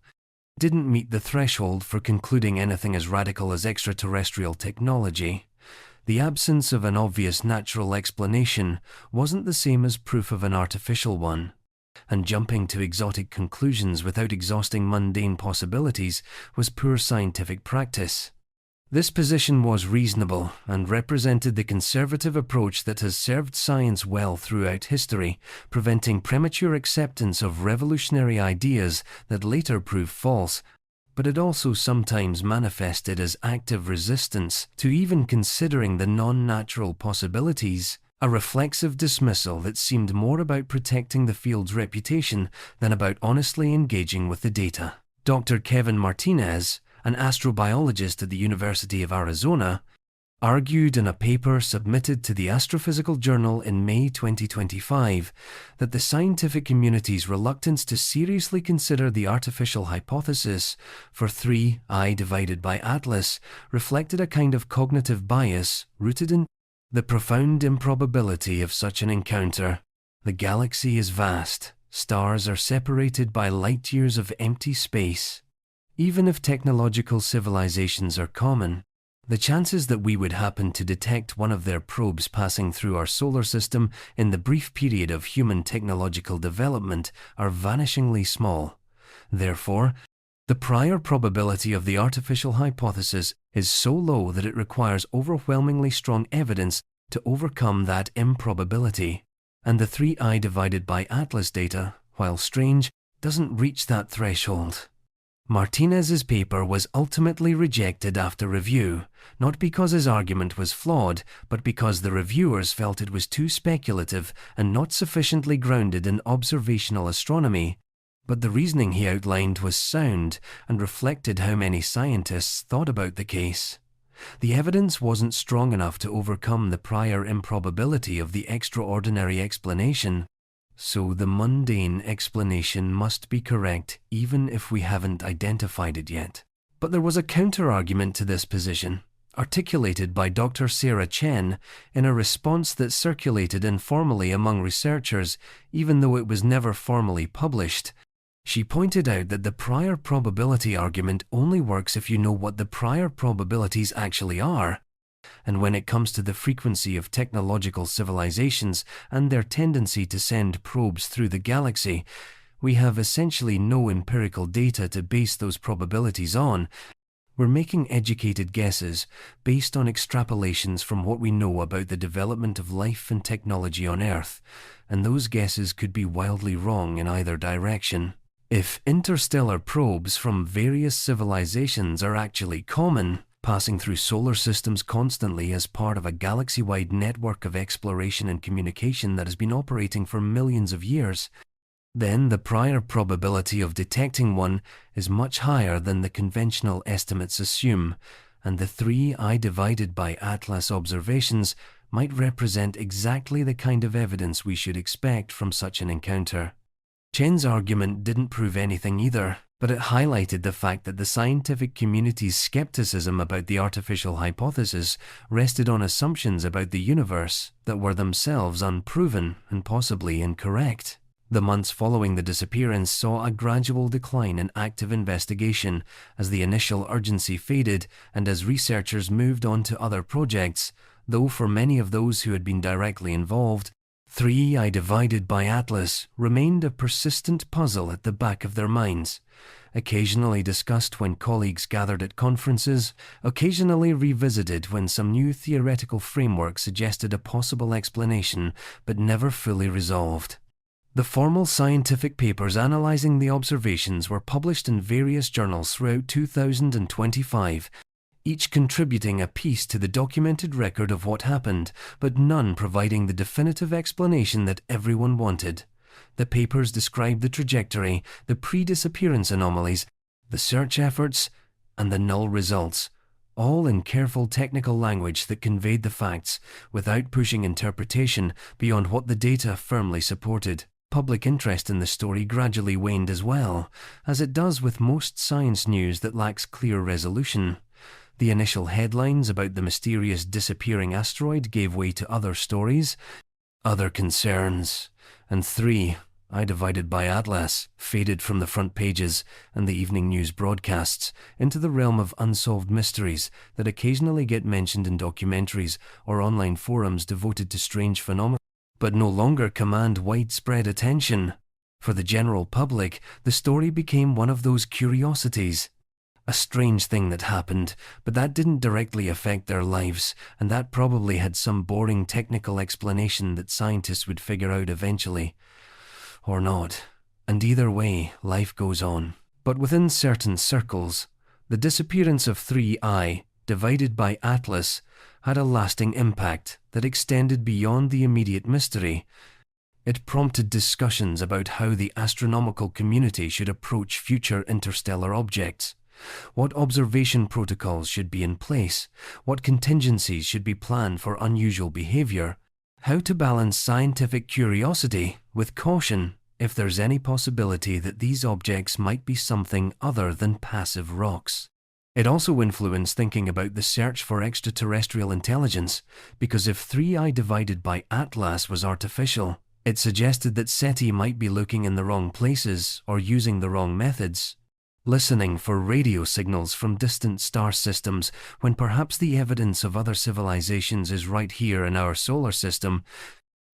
didn't meet the threshold for concluding anything as radical as extraterrestrial technology. The absence of an obvious natural explanation wasn't the same as proof of an artificial one, and jumping to exotic conclusions without exhausting mundane possibilities was poor scientific practice. This position was reasonable and represented the conservative approach that has served science well throughout history, preventing premature acceptance of revolutionary ideas that later prove false, but it also sometimes manifested as active resistance to even considering the non-natural possibilities, a reflexive dismissal that seemed more about protecting the field's reputation than about honestly engaging with the data. Dr. Kevin Martinez, an astrobiologist at the University of Arizona, argued in a paper submitted to the Astrophysical Journal in May 2025 that the scientific community's reluctance to seriously consider the artificial hypothesis for 3I divided by Atlas reflected a kind of cognitive bias rooted in the profound improbability of such an encounter. The galaxy is vast. Stars are separated by light years of empty space. Even if technological civilizations are common, the chances that we would happen to detect one of their probes passing through our solar system in the brief period of human technological development are vanishingly small. Therefore, the prior probability of the artificial hypothesis is so low that it requires overwhelmingly strong evidence to overcome that improbability. And the 3I divided by Atlas data, while strange, doesn't reach that threshold. Martinez's paper was ultimately rejected after review, not because his argument was flawed, but because the reviewers felt it was too speculative and not sufficiently grounded in observational astronomy. But the reasoning he outlined was sound and reflected how many scientists thought about the case. The evidence wasn't strong enough to overcome the prior improbability of the extraordinary explanation, so the mundane explanation must be correct even if we haven't identified it yet. But there was a counter-argument to this position, articulated by Dr. Sarah Chen in a response that circulated informally among researchers, even though it was never formally published. She pointed out that the prior probability argument only works if you know what the prior probabilities actually are. And when it comes to the frequency of technological civilizations and their tendency to send probes through the galaxy, we have essentially no empirical data to base those probabilities on. We're making educated guesses based on extrapolations from what we know about the development of life and technology on Earth, and those guesses could be wildly wrong in either direction. If interstellar probes from various civilizations are actually common, passing through solar systems constantly as part of a galaxy-wide network of exploration and communication that has been operating for millions of years, then the prior probability of detecting one is much higher than the conventional estimates assume, and the 3I divided by Atlas observations might represent exactly the kind of evidence we should expect from such an encounter. Chen's argument didn't prove anything either, but it highlighted the fact that the scientific community's skepticism about the artificial hypothesis rested on assumptions about the universe that were themselves unproven and possibly incorrect. The months following the disappearance saw a gradual decline in active investigation as the initial urgency faded and as researchers moved on to other projects, though for many of those who had been directly involved, 3I divided by Atlas remained a persistent puzzle at the back of their minds, occasionally discussed when colleagues gathered at conferences, occasionally revisited when some new theoretical framework suggested a possible explanation, but never fully resolved. The formal scientific papers analyzing the observations were published in various journals throughout 2025, each contributing a piece to the documented record of what happened, but none providing the definitive explanation that everyone wanted. The papers described the trajectory, the pre-disappearance anomalies, the search efforts, and the null results, all in careful technical language that conveyed the facts, without pushing interpretation beyond what the data firmly supported. Public interest in the story gradually waned as well, as it does with most science news that lacks clear resolution. The initial headlines about the mysterious disappearing asteroid gave way to other stories, other concerns, and 3I divided by Atlas faded from the front pages and the evening news broadcasts into the realm of unsolved mysteries that occasionally get mentioned in documentaries or online forums devoted to strange phenomena, but no longer command widespread attention. For the general public, the story became one of those curiosities. A strange thing that happened, but that didn't directly affect their lives, and that probably had some boring technical explanation that scientists would figure out eventually. Or not. And either way, life goes on. But within certain circles, the disappearance of 3I, divided by Atlas, had a lasting impact that extended beyond the immediate mystery. It prompted discussions about how the astronomical community should approach future interstellar objects. What observation protocols should be in place, what contingencies should be planned for unusual behavior, how to balance scientific curiosity with caution if there's any possibility that these objects might be something other than passive rocks. It also influenced thinking about the search for extraterrestrial intelligence, because if 3I divided by Atlas was artificial, it suggested that SETI might be looking in the wrong places or using the wrong methods. Listening for radio signals from distant star systems when perhaps the evidence of other civilizations is right here in our solar system,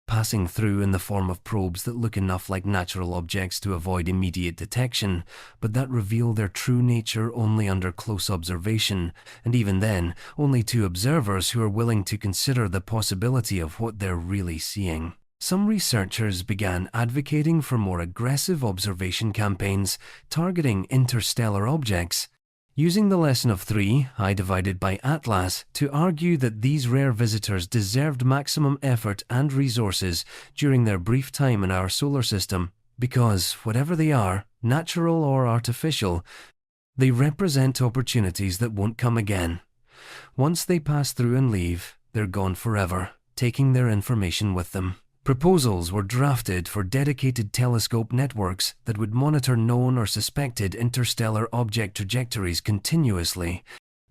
passing through in the form of probes that look enough like natural objects to avoid immediate detection, but that reveal their true nature only under close observation, and even then, only to observers who are willing to consider the possibility of what they're really seeing. Some researchers began advocating for more aggressive observation campaigns targeting interstellar objects, using the lesson of 3I divided by Atlas to argue that these rare visitors deserved maximum effort and resources during their brief time in our solar system, because, whatever they are, natural or artificial, they represent opportunities that won't come again. Once they pass through and leave, they're gone forever, taking their information with them. Proposals were drafted for dedicated telescope networks that would monitor known or suspected interstellar object trajectories continuously,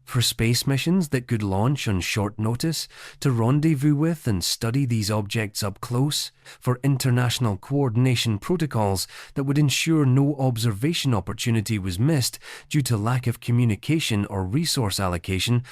for space missions that could launch on short notice to rendezvous with and study these objects up close, for international coordination protocols that would ensure no observation opportunity was missed due to lack of communication or resource allocation.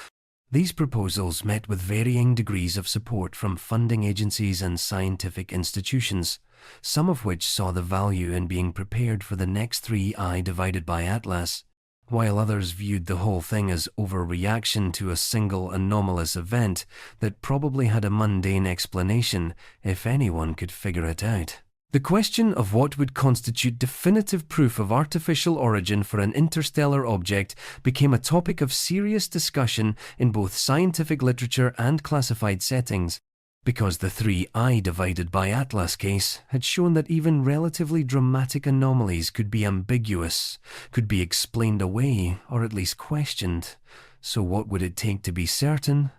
These proposals met with varying degrees of support from funding agencies and scientific institutions, some of which saw the value in being prepared for the next 3I divided by Atlas, while others viewed the whole thing as overreaction to a single anomalous event that probably had a mundane explanation if anyone could figure it out. The question of what would constitute definitive proof of artificial origin for an interstellar object became a topic of serious discussion in both scientific literature and classified settings. because the 3I divided by Atlas case had shown that even relatively dramatic anomalies could be ambiguous, could be explained away, or at least questioned. So what would it take to be certain?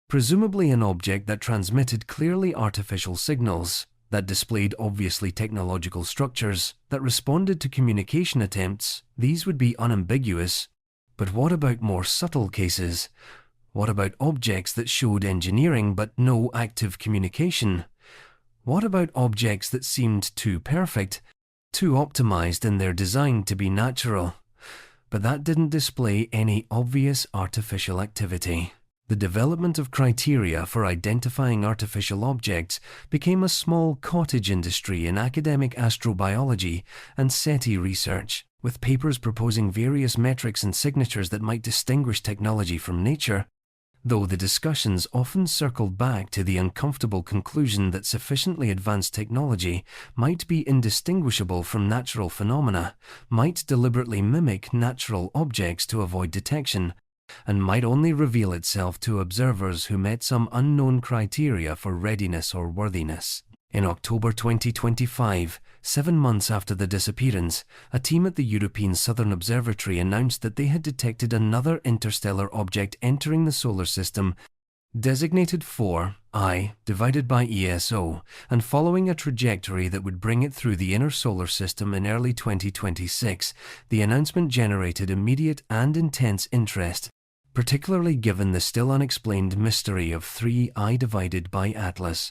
Presumably an object that transmitted clearly artificial signals, that displayed obviously technological structures, that responded to communication attempts. These would be unambiguous. But what about more subtle cases? What about objects that showed engineering but no active communication? What about objects that seemed too perfect, too optimized in their design to be natural, but that didn't display any obvious artificial activity? The development of criteria for identifying artificial objects became a small cottage industry in academic astrobiology and SETI research, with papers proposing various metrics and signatures that might distinguish technology from nature. Though the discussions often circled back to the uncomfortable conclusion that sufficiently advanced technology might be indistinguishable from natural phenomena, might deliberately mimic natural objects to avoid detection, and might only reveal itself to observers who met some unknown criteria for readiness or worthiness. In October 2025, 7 months after the disappearance, a team at the European Southern Observatory announced that they had detected another interstellar object entering the solar system, designated 4I divided by ESO, and following a trajectory that would bring it through the inner solar system in early 2026. The announcement generated immediate and intense interest, particularly given the still unexplained mystery of 3I divided by Atlas.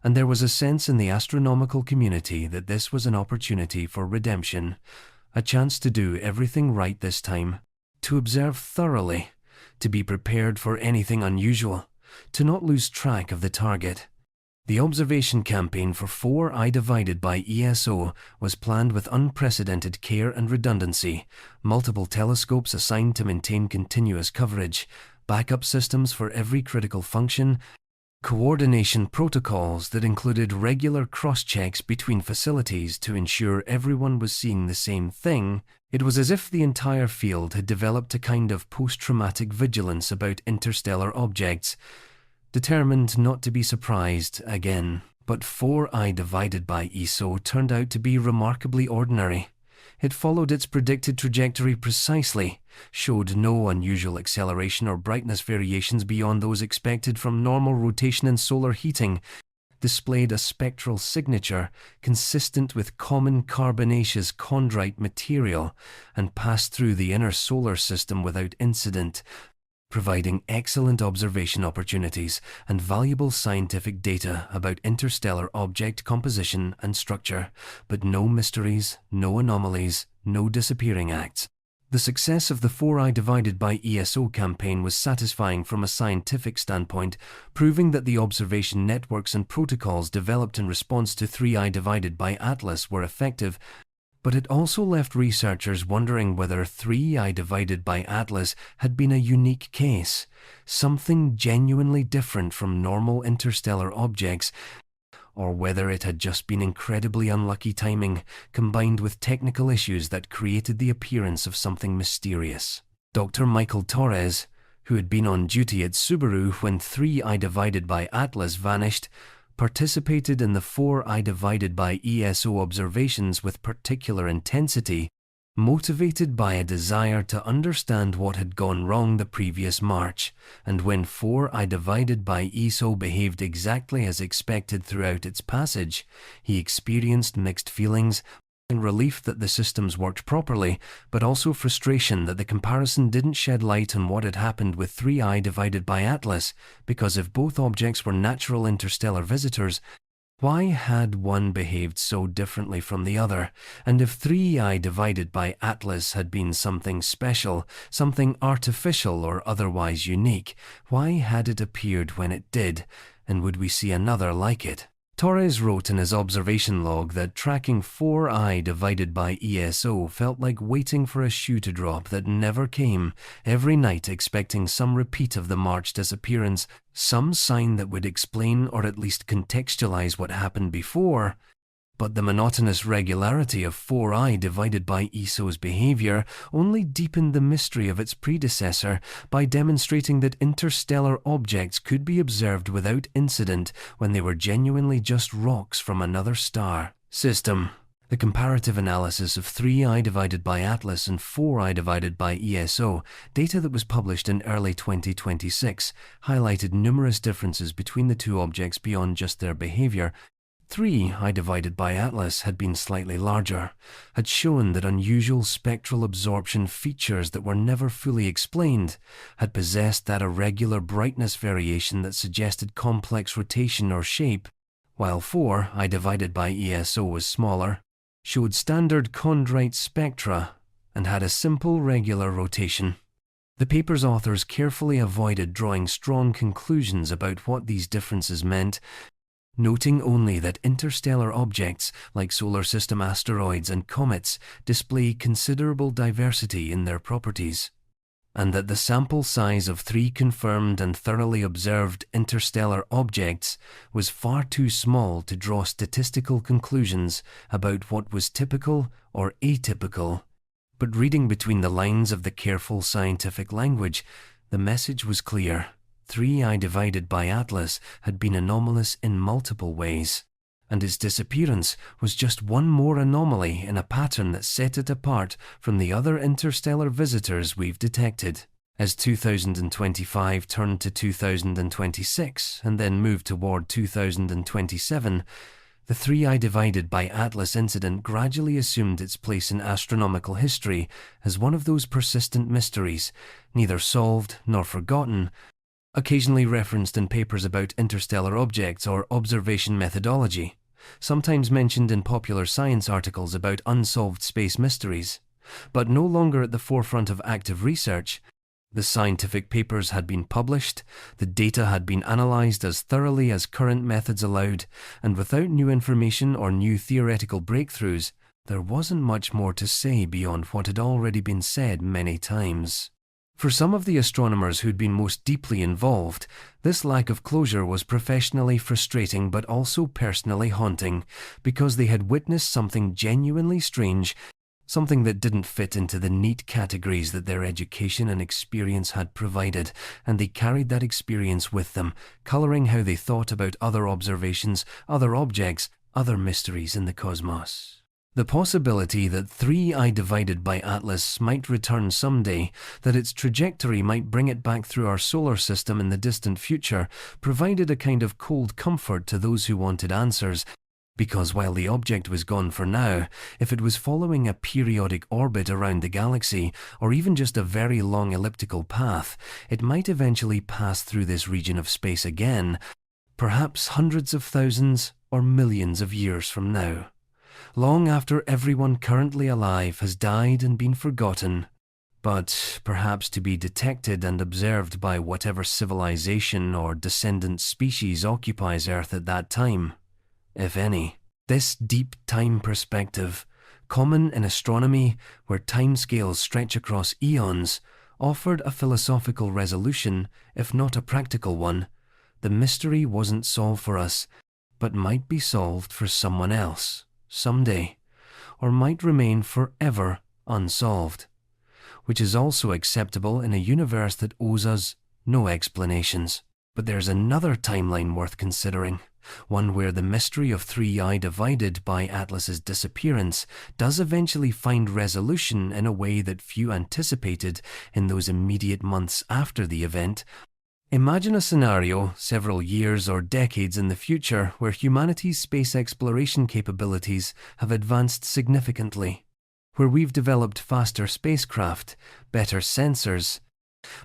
And there was a sense in the astronomical community that this was an opportunity for redemption, a chance to do everything right this time, to observe thoroughly, to be prepared for anything unusual, to not lose track of the target. The observation campaign for 4I divided by ESO was planned with unprecedented care and redundancy, multiple telescopes assigned to maintain continuous coverage, backup systems for every critical function, coordination protocols that included regular cross-checks between facilities to ensure everyone was seeing the same thing. It was as if the entire field had developed a kind of post-traumatic vigilance about interstellar objects, determined not to be surprised again. But 4I divided by ESO turned out to be remarkably ordinary. It followed its predicted trajectory precisely, showed no unusual acceleration or brightness variations beyond those expected from normal rotation and solar heating, displayed a spectral signature consistent with common carbonaceous chondrite material, and passed through the inner solar system without incident, providing excellent observation opportunities and valuable scientific data about interstellar object composition and structure, but no mysteries, no anomalies, no disappearing acts. The success of the 4I divided by ESO campaign was satisfying from a scientific standpoint, proving that the observation networks and protocols developed in response to 3I divided by Atlas were effective. But it also left researchers wondering whether 3I divided by Atlas had been a unique case, something genuinely different from normal interstellar objects, or whether it had just been incredibly unlucky timing combined with technical issues that created the appearance of something mysterious. Dr. Michael Torres, who had been on duty at Subaru when 3I divided by Atlas vanished, participated in the 4I divided by ESO observations with particular intensity, motivated by a desire to understand what had gone wrong the previous March, and when 4I divided by ESO behaved exactly as expected throughout its passage, he experienced mixed feelings, relief that the systems worked properly, but also frustration that the comparison didn't shed light on what had happened with 3I divided by Atlas, because if both objects were natural interstellar visitors, why had one behaved so differently from the other? And if 3I divided by Atlas had been something special, something artificial or otherwise unique, why had it appeared when it did, and would we see another like it? Torres wrote in his observation log that tracking 4I divided by ESO felt like waiting for a shoe to drop that never came, every night expecting some repeat of the March disappearance, some sign that would explain or at least contextualize what happened before. But the monotonous regularity of 4I divided by ESO's behavior only deepened the mystery of its predecessor by demonstrating that interstellar objects could be observed without incident when they were genuinely just rocks from another star system. The comparative analysis of 3I divided by Atlas and 4I divided by ESO, data that was published in early 2026, highlighted numerous differences between the two objects beyond just their behavior. 3I divided by Atlas had been slightly larger, had shown that unusual spectral absorption features that were never fully explained, had possessed that irregular brightness variation that suggested complex rotation or shape, while 4I divided by ESO was smaller, showed standard chondrite spectra, and had a simple regular rotation. The paper's authors carefully avoided drawing strong conclusions about what these differences meant, noting only that interstellar objects like solar system asteroids and comets display considerable diversity in their properties, and that the sample size of 3 confirmed and thoroughly observed interstellar objects was far too small to draw statistical conclusions about what was typical or atypical. But reading between the lines of the careful scientific language, the message was clear. 3I divided by Atlas had been anomalous in multiple ways, and its disappearance was just one more anomaly in a pattern that set it apart from the other interstellar visitors we've detected. As 2025 turned to 2026 and then moved toward 2027, the 3I divided by Atlas incident gradually assumed its place in astronomical history as one of those persistent mysteries, neither solved nor forgotten, occasionally referenced in papers about interstellar objects or observation methodology, sometimes mentioned in popular science articles about unsolved space mysteries, but no longer at the forefront of active research. The scientific papers had been published, the data had been analyzed as thoroughly as current methods allowed, and without new information or new theoretical breakthroughs, there wasn't much more to say beyond what had already been said many times. For some of the astronomers who'd been most deeply involved, this lack of closure was professionally frustrating but also personally haunting, because they had witnessed something genuinely strange, something that didn't fit into the neat categories that their education and experience had provided, and they carried that experience with them, coloring how they thought about other observations, other objects, other mysteries in the cosmos. The possibility that 3I divided by Atlas might return someday, that its trajectory might bring it back through our solar system in the distant future, provided a kind of cold comfort to those who wanted answers, because while the object was gone for now, if it was following a periodic orbit around the galaxy, or even just a very long elliptical path, it might eventually pass through this region of space again, perhaps hundreds of thousands or millions of years from now, long after everyone currently alive has died and been forgotten, but perhaps to be detected and observed by whatever civilization or descendant species occupies Earth at that time, if any. This deep time perspective, common in astronomy where timescales stretch across eons, offered a philosophical resolution, if not a practical one. The mystery wasn't solved for us, but might be solved for someone else someday, or might remain forever unsolved, which is also acceptable in a universe that owes us no explanations. But there's another timeline worth considering, one where the mystery of 3I divided by Atlas's disappearance does eventually find resolution in a way that few anticipated in those immediate months after the event. Imagine a scenario several years or decades in the future where humanity's space exploration capabilities have advanced significantly, where we've developed faster spacecraft, better sensors,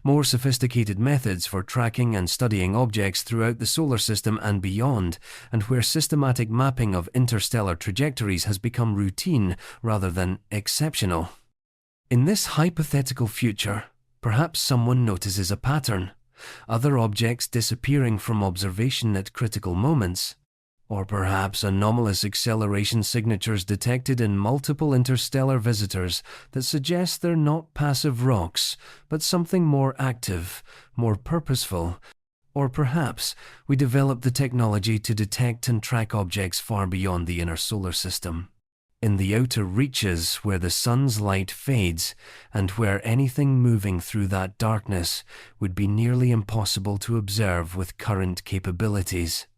more sophisticated methods for tracking and studying objects throughout the solar system and beyond, and where systematic mapping of interstellar trajectories has become routine rather than exceptional. In this hypothetical future, perhaps someone notices a pattern, other objects disappearing from observation at critical moments, or perhaps anomalous acceleration signatures detected in multiple interstellar visitors that suggest they're not passive rocks, but something more active, more purposeful, Or perhaps we develop the technology to detect and track objects far beyond the inner solar system, in the outer reaches where the sun's light fades and where anything moving through that darkness would be nearly impossible to observe with current capabilities.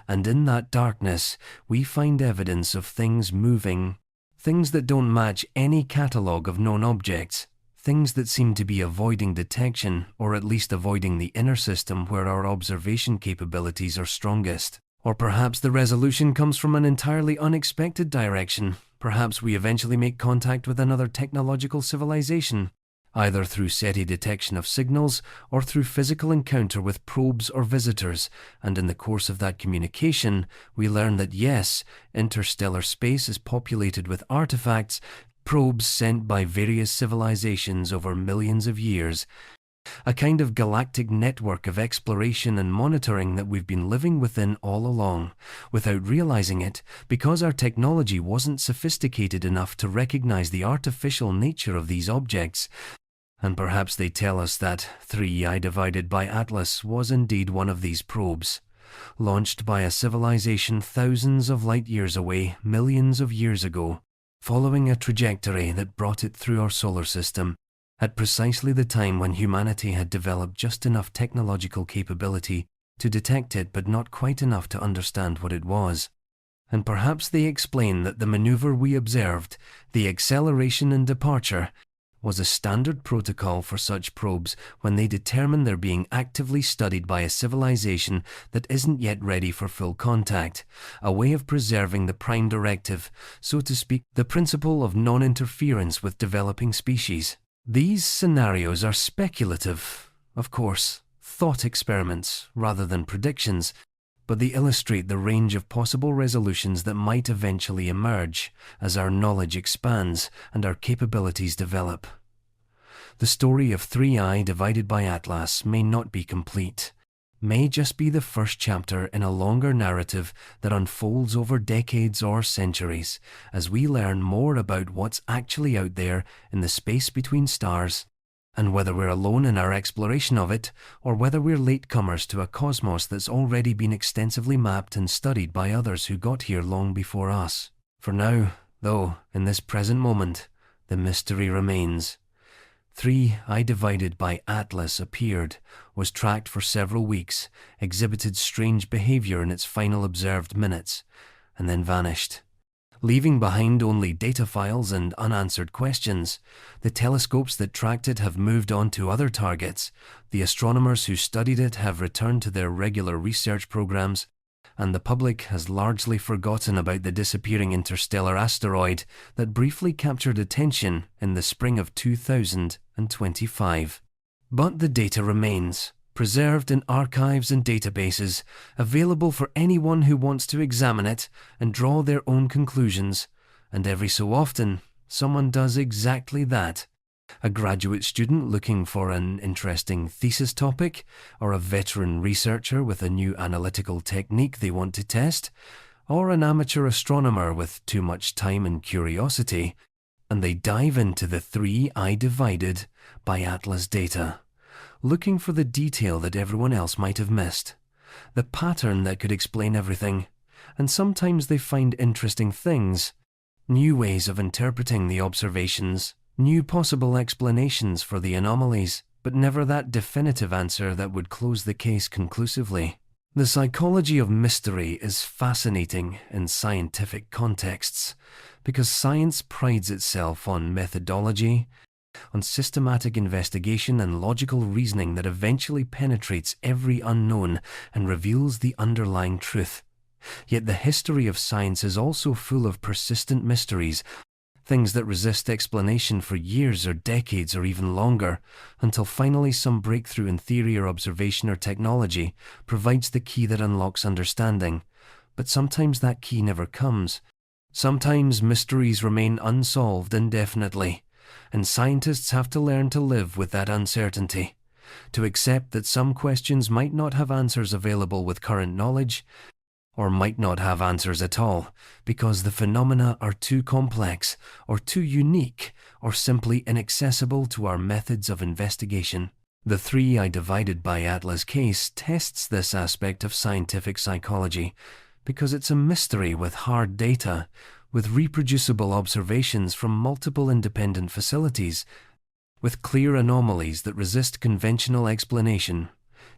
And in that darkness, we find evidence of things moving, things that don't match any catalogue of known objects, things that seem to be avoiding detection, or at least avoiding the inner system where our observation capabilities are strongest. Or perhaps the resolution comes from an entirely unexpected direction. Perhaps we eventually make contact with another technological civilization, either through SETI detection of signals or through physical encounter with probes or visitors, and in the course of that communication, we learn that yes, interstellar space is populated with artifacts, probes sent by various civilizations over millions of years, a kind of galactic network of exploration and monitoring that we've been living within all along, without realizing it, because our technology wasn't sophisticated enough to recognize the artificial nature of these objects. And perhaps they tell us that 3I divided by Atlas was indeed one of these probes, launched by a civilization thousands of light years away, millions of years ago, following a trajectory that brought it through our solar system, at precisely the time when humanity had developed just enough technological capability to detect it but not quite enough to understand what it was. And perhaps they explain that the maneuver we observed, the acceleration and departure, was a standard protocol for such probes when they determine they're being actively studied by a civilization that isn't yet ready for full contact, a way of preserving the prime directive, so to speak, the principle of non-interference with developing species. These scenarios are speculative, of course, thought experiments rather than predictions, but they illustrate the range of possible resolutions that might eventually emerge as our knowledge expands and our capabilities develop. The story of 3I divided by Atlas may not be complete, may just be the first chapter in a longer narrative that unfolds over decades or centuries as we learn more about what's actually out there in the space between stars, and whether we're alone in our exploration of it, or whether we're latecomers to a cosmos that's already been extensively mapped and studied by others who got here long before us. For now, though, in this present moment, the mystery remains. 3I divided by Atlas appeared, was tracked for several weeks, exhibited strange behavior in its final observed minutes, and then vanished, leaving behind only data files and unanswered questions. The telescopes that tracked it have moved on to other targets, the astronomers who studied it have returned to their regular research programs, and the public has largely forgotten about the disappearing interstellar asteroid that briefly captured attention in the spring of 2025. But the data remains, preserved in archives and databases, available for anyone who wants to examine it and draw their own conclusions, and every so often, someone does exactly that. A graduate student looking for an interesting thesis topic, or a veteran researcher with a new analytical technique they want to test, or an amateur astronomer with too much time and curiosity, and they dive into the 3I divided by Atlas data, looking for the detail that everyone else might have missed, the pattern that could explain everything, and sometimes they find interesting things, new ways of interpreting the observations, new possible explanations for the anomalies, but never that definitive answer that would close the case conclusively. The psychology of mystery is fascinating in scientific contexts, because science prides itself on methodology, on systematic investigation and logical reasoning that eventually penetrates every unknown and reveals the underlying truth. Yet the history of science is also full of persistent mysteries, things that resist explanation for years or decades or even longer, until finally some breakthrough in theory or observation or technology provides the key that unlocks understanding. But sometimes that key never comes. Sometimes mysteries remain unsolved indefinitely, and scientists have to learn to live with that uncertainty, to accept that some questions might not have answers available with current knowledge, or might not have answers at all, because the phenomena are too complex, or too unique, or simply inaccessible to our methods of investigation. The 3I divided by Atlas case tests this aspect of scientific psychology because it's a mystery with hard data, with reproducible observations from multiple independent facilities, with clear anomalies that resist conventional explanation,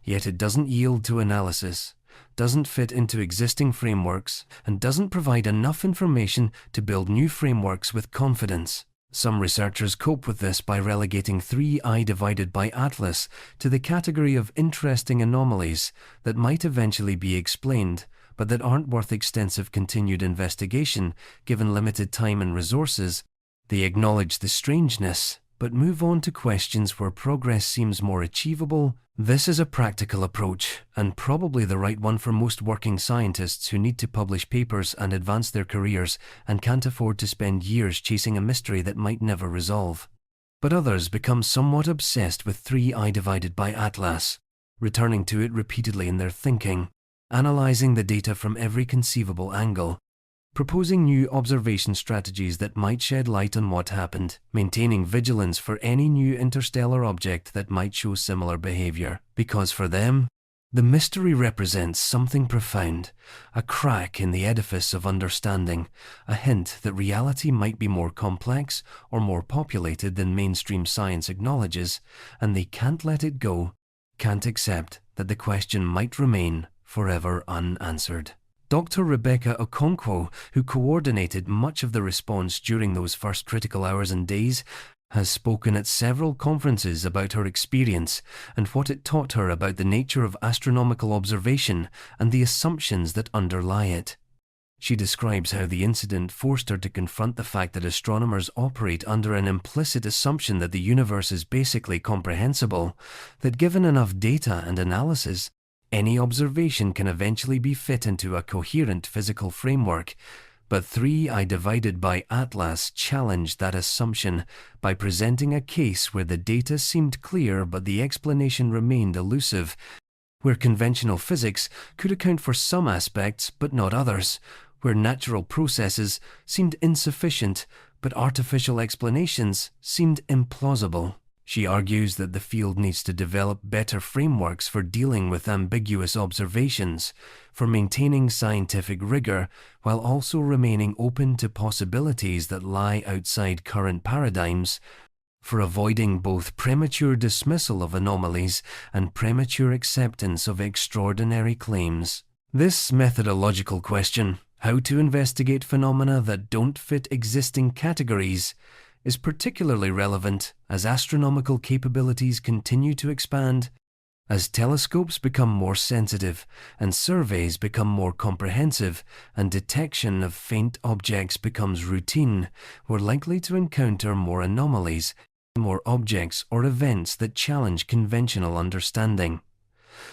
yet it doesn't yield to analysis, doesn't fit into existing frameworks, and doesn't provide enough information to build new frameworks with confidence. Some researchers cope with this by relegating 3I divided by Atlas to the category of interesting anomalies that might eventually be explained, but that aren't worth extensive continued investigation given limited time and resources. They acknowledge the strangeness, but move on to questions where progress seems more achievable. This is a practical approach, and probably the right one for most working scientists who need to publish papers and advance their careers and can't afford to spend years chasing a mystery that might never resolve. But others become somewhat obsessed with 3I divided by Atlas, returning to it repeatedly in their thinking, analyzing the data from every conceivable angle, proposing new observation strategies that might shed light on what happened, maintaining vigilance for any new interstellar object that might show similar behavior. Because for them, the mystery represents something profound, a crack in the edifice of understanding, a hint that reality might be more complex or more populated than mainstream science acknowledges, and they can't let it go, can't accept that the question might remain forever unanswered. Dr. Rebecca Okonkwo, who coordinated much of the response during those first critical hours and days, has spoken at several conferences about her experience and what it taught her about the nature of astronomical observation and the assumptions that underlie it. She describes how the incident forced her to confront the fact that astronomers operate under an implicit assumption that the universe is basically comprehensible, that given enough data and analysis, any observation can eventually be fit into a coherent physical framework. But 3I divided by Atlas challenged that assumption by presenting a case where the data seemed clear but the explanation remained elusive, where conventional physics could account for some aspects but not others, where natural processes seemed insufficient but artificial explanations seemed implausible. She argues that the field needs to develop better frameworks for dealing with ambiguous observations, for maintaining scientific rigor while also remaining open to possibilities that lie outside current paradigms, for avoiding both premature dismissal of anomalies and premature acceptance of extraordinary claims. This methodological question, how to investigate phenomena that don't fit existing categories, is particularly relevant as astronomical capabilities continue to expand, as telescopes become more sensitive and surveys become more comprehensive and detection of faint objects becomes routine. We're likely to encounter more anomalies, more objects or events that challenge conventional understanding,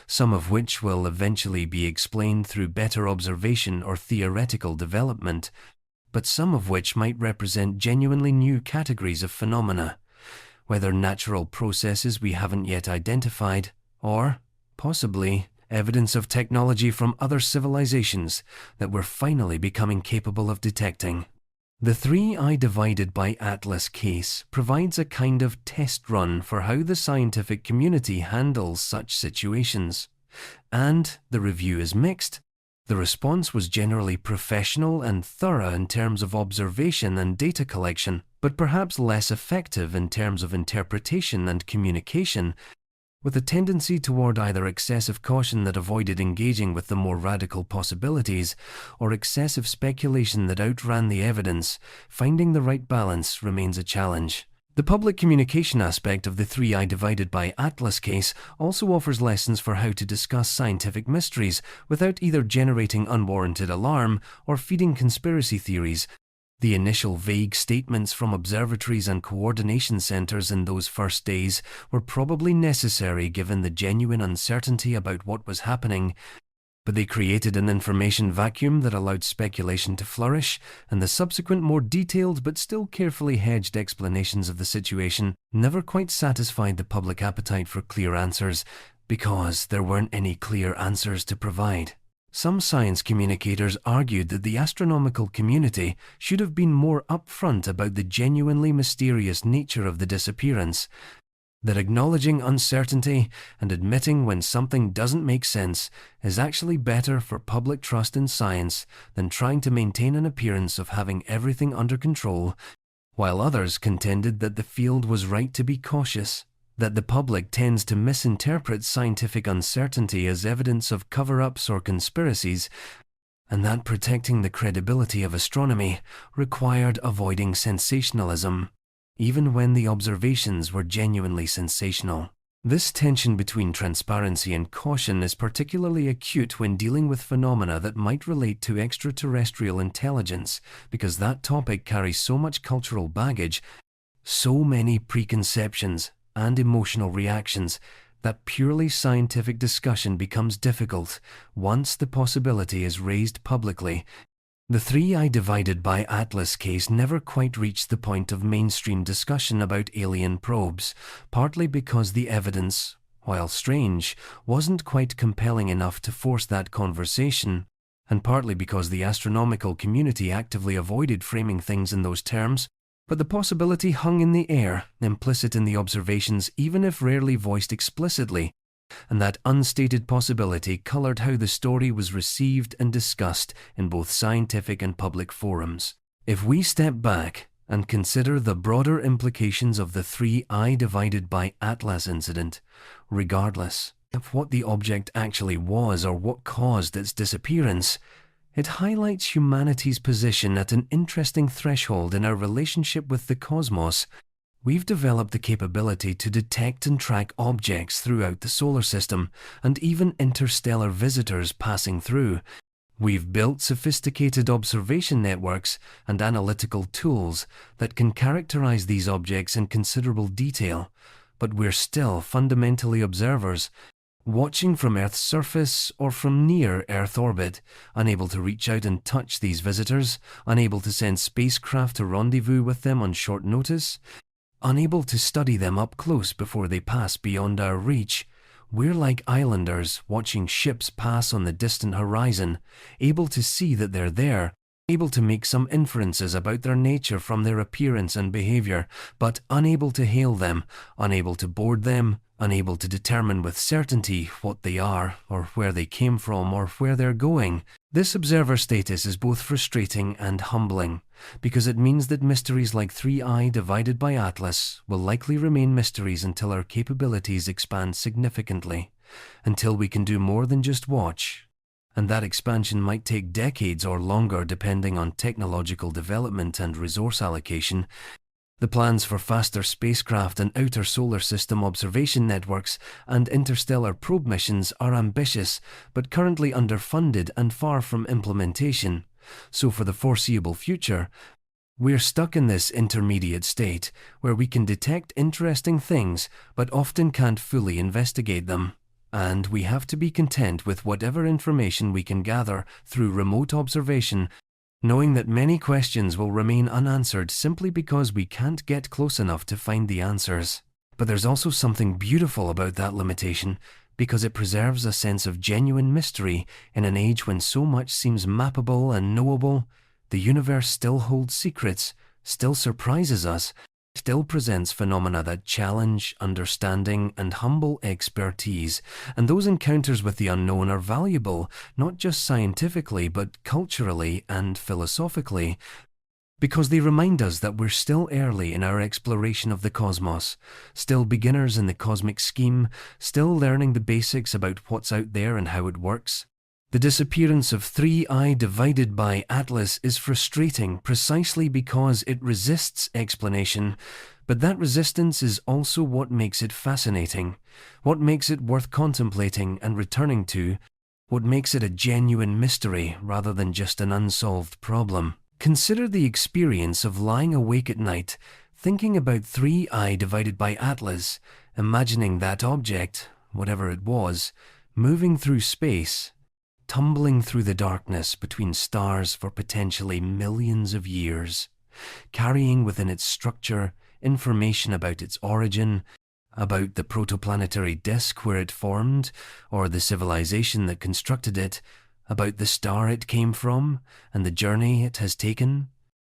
some of which will eventually be explained through better observation or theoretical development, but some of which might represent genuinely new categories of phenomena, whether natural processes we haven't yet identified, or, possibly, evidence of technology from other civilizations that we're finally becoming capable of detecting. The 3I divided by Atlas case provides a kind of test run for how the scientific community handles such situations, and the review is mixed. The response was generally professional and thorough in terms of observation and data collection, but perhaps less effective in terms of interpretation and communication, with a tendency toward either excessive caution that avoided engaging with the more radical possibilities, or excessive speculation that outran the evidence. Finding the right balance remains a challenge. The public communication aspect of the 3I divided by Atlas case also offers lessons for how to discuss scientific mysteries without either generating unwarranted alarm or feeding conspiracy theories. The initial vague statements from observatories and coordination centers in those first days were probably necessary given the genuine uncertainty about what was happening, but they created an information vacuum that allowed speculation to flourish, and the subsequent more detailed but still carefully hedged explanations of the situation never quite satisfied the public appetite for clear answers, because there weren't any clear answers to provide. Some science communicators argued that the astronomical community should have been more upfront about the genuinely mysterious nature of the disappearance, That acknowledging uncertainty and admitting when something doesn't make sense is actually better for public trust in science than trying to maintain an appearance of having everything under control, while others contended that the field was right to be cautious, that the public tends to misinterpret scientific uncertainty as evidence of cover-ups or conspiracies, and that protecting the credibility of astronomy required avoiding sensationalism, even when the observations were genuinely sensational. This tension between transparency and caution is particularly acute when dealing with phenomena that might relate to extraterrestrial intelligence, because that topic carries so much cultural baggage, so many preconceptions and emotional reactions, that purely scientific discussion becomes difficult once the possibility is raised publicly. The 3I divided by Atlas case never quite reached the point of mainstream discussion about alien probes, partly because the evidence, while strange, wasn't quite compelling enough to force that conversation, and partly because the astronomical community actively avoided framing things in those terms. But the possibility hung in the air, implicit in the observations even if rarely voiced explicitly, and that unstated possibility colored how the story was received and discussed in both scientific and public forums. If we step back and consider the broader implications of the 3I divided by Atlas incident, regardless of what the object actually was or what caused its disappearance, it highlights humanity's position at an interesting threshold in our relationship with the cosmos. We've developed the capability to detect and track objects throughout the solar system, and even interstellar visitors passing through. We've built sophisticated observation networks and analytical tools that can characterize these objects in considerable detail, but we're still fundamentally observers, watching from Earth's surface or from near Earth orbit, unable to reach out and touch these visitors, unable to send spacecraft to rendezvous with them on short notice, unable to study them up close before they pass beyond our reach. We're like islanders watching ships pass on the distant horizon, able to see that they're there, able to make some inferences about their nature from their appearance and behavior, but unable to hail them, unable to board them, unable to determine with certainty what they are, or where they came from, or where they're going. This observer status is both frustrating and humbling, because it means that mysteries like 3I divided by Atlas will likely remain mysteries until our capabilities expand significantly, until we can do more than just watch. And that expansion might take decades or longer depending on technological development and resource allocation. The plans for faster spacecraft and outer solar system observation networks and interstellar probe missions are ambitious, but currently underfunded and far from implementation. So for the foreseeable future, we're stuck in this intermediate state where we can detect interesting things but often can't fully investigate them. And we have to be content with whatever information we can gather through remote observation, knowing that many questions will remain unanswered simply because we can't get close enough to find the answers. But there's also something beautiful about that limitation, because it preserves a sense of genuine mystery in an age when so much seems mappable and knowable. The universe still holds secrets, still surprises us, still presents phenomena that challenge understanding and humble expertise, and those encounters with the unknown are valuable, not just scientifically but culturally and philosophically, because they remind us that we're still early in our exploration of the cosmos, still beginners in the cosmic scheme, still learning the basics about what's out there and how it works. The disappearance of 3I divided by Atlas is frustrating precisely because it resists explanation, but that resistance is also what makes it fascinating, what makes it worth contemplating and returning to, what makes it a genuine mystery rather than just an unsolved problem. Consider the experience of lying awake at night, thinking about 3I divided by Atlas, imagining that object, whatever it was, moving through space, tumbling through the darkness between stars for potentially millions of years, carrying within its structure information about its origin, about the protoplanetary disk where it formed, or the civilization that constructed it, about the star it came from, and the journey it has taken,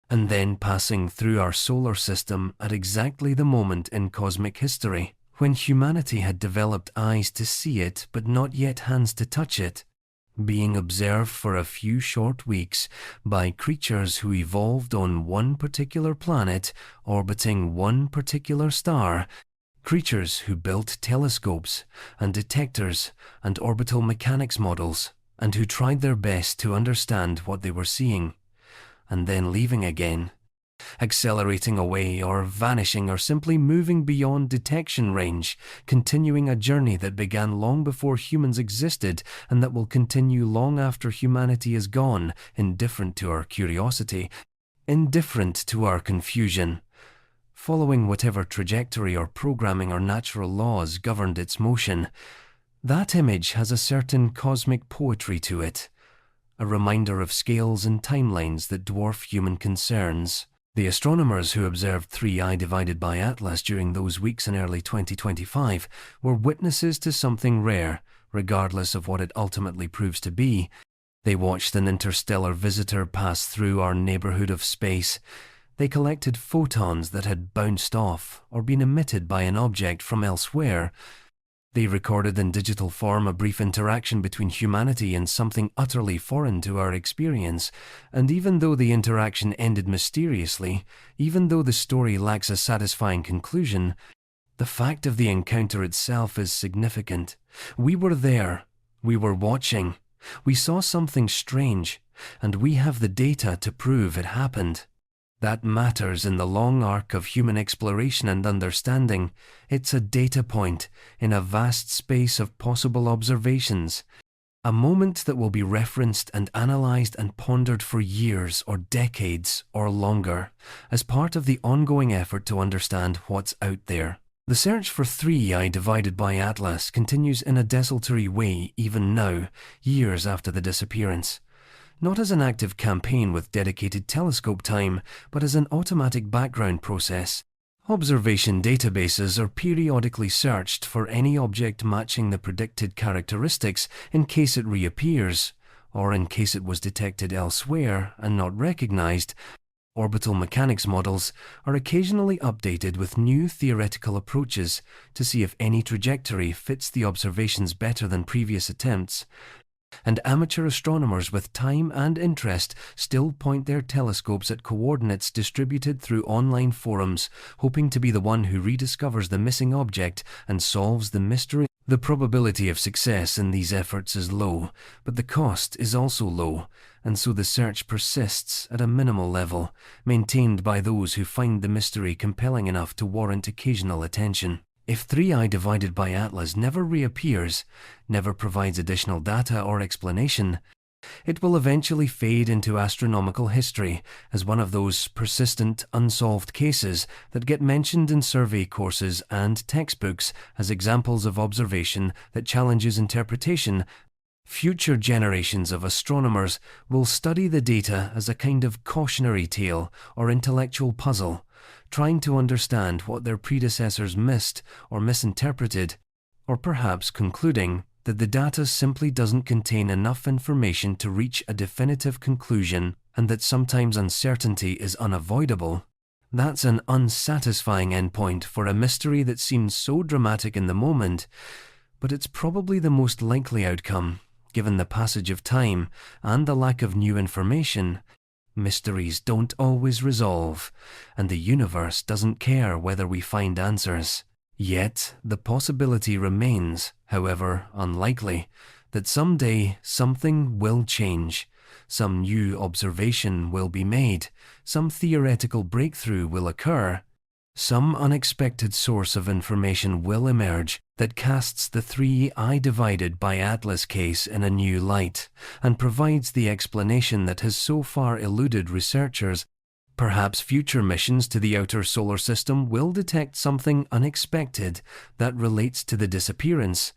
and then passing through our solar system at exactly the moment in cosmic history when humanity had developed eyes to see it but not yet hands to touch it, being observed for a few short weeks by creatures who evolved on one particular planet orbiting one particular star, creatures who built telescopes and detectors and orbital mechanics models, and who tried their best to understand what they were seeing, and then leaving again, accelerating away or vanishing or simply moving beyond detection range, continuing a journey that began long before humans existed and that will continue long after humanity is gone, indifferent to our curiosity, indifferent to our confusion, following whatever trajectory or programming or natural laws governed its motion. That image has a certain cosmic poetry to it, a reminder of scales and timelines that dwarf human concerns. The astronomers who observed 3I divided by Atlas during those weeks in early 2025 were witnesses to something rare, regardless of what it ultimately proves to be. They watched an interstellar visitor pass through our neighborhood of space. They collected photons that had bounced off or been emitted by an object from elsewhere. They recorded in digital form a brief interaction between humanity and something utterly foreign to our experience, and even though the interaction ended mysteriously, even though the story lacks a satisfying conclusion, the fact of the encounter itself is significant. We were there, we were watching, we saw something strange, and we have the data to prove it happened. That matters in the long arc of human exploration and understanding. It's a data point in a vast space of possible observations, a moment that will be referenced and analysed and pondered for years or decades or longer, as part of the ongoing effort to understand what's out there. The search for 3I divided by Atlas continues in a desultory way even now, years after the disappearance. Not as an active campaign with dedicated telescope time, but as an automatic background process. Observation databases are periodically searched for any object matching the predicted characteristics in case it reappears, or in case it was detected elsewhere and not recognized. Orbital mechanics models are occasionally updated with new theoretical approaches to see if any trajectory fits the observations better than previous attempts. And amateur astronomers with time and interest still point their telescopes at coordinates distributed through online forums, hoping to be the one who rediscovers the missing object and solves the mystery. The probability of success in these efforts is low, but the cost is also low, and so the search persists at a minimal level, maintained by those who find the mystery compelling enough to warrant occasional attention. If 3I divided by Atlas never reappears, never provides additional data or explanation, it will eventually fade into astronomical history as one of those persistent, unsolved cases that get mentioned in survey courses and textbooks as examples of observation that challenges interpretation. Future generations of astronomers will study the data as a kind of cautionary tale or intellectual puzzle, trying to understand what their predecessors missed or misinterpreted, or perhaps concluding that the data simply doesn't contain enough information to reach a definitive conclusion and that sometimes uncertainty is unavoidable. That's an unsatisfying endpoint for a mystery that seems so dramatic in the moment, but it's probably the most likely outcome, given the passage of time and the lack of new information. Mysteries don't always resolve, and the universe doesn't care whether we find answers. Yet, the possibility remains, however unlikely, that someday something will change, some new observation will be made, some theoretical breakthrough will occur, some unexpected source of information will emerge that casts the 3I divided by Atlas case in a new light and provides the explanation that has so far eluded researchers. Perhaps future missions to the outer solar system will detect something unexpected that relates to the disappearance.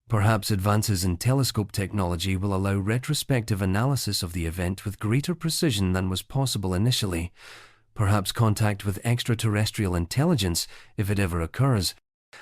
Perhaps advances in telescope technology will allow retrospective analysis of the event with greater precision than was possible initially. Perhaps contact with extraterrestrial intelligence, if it ever occurs,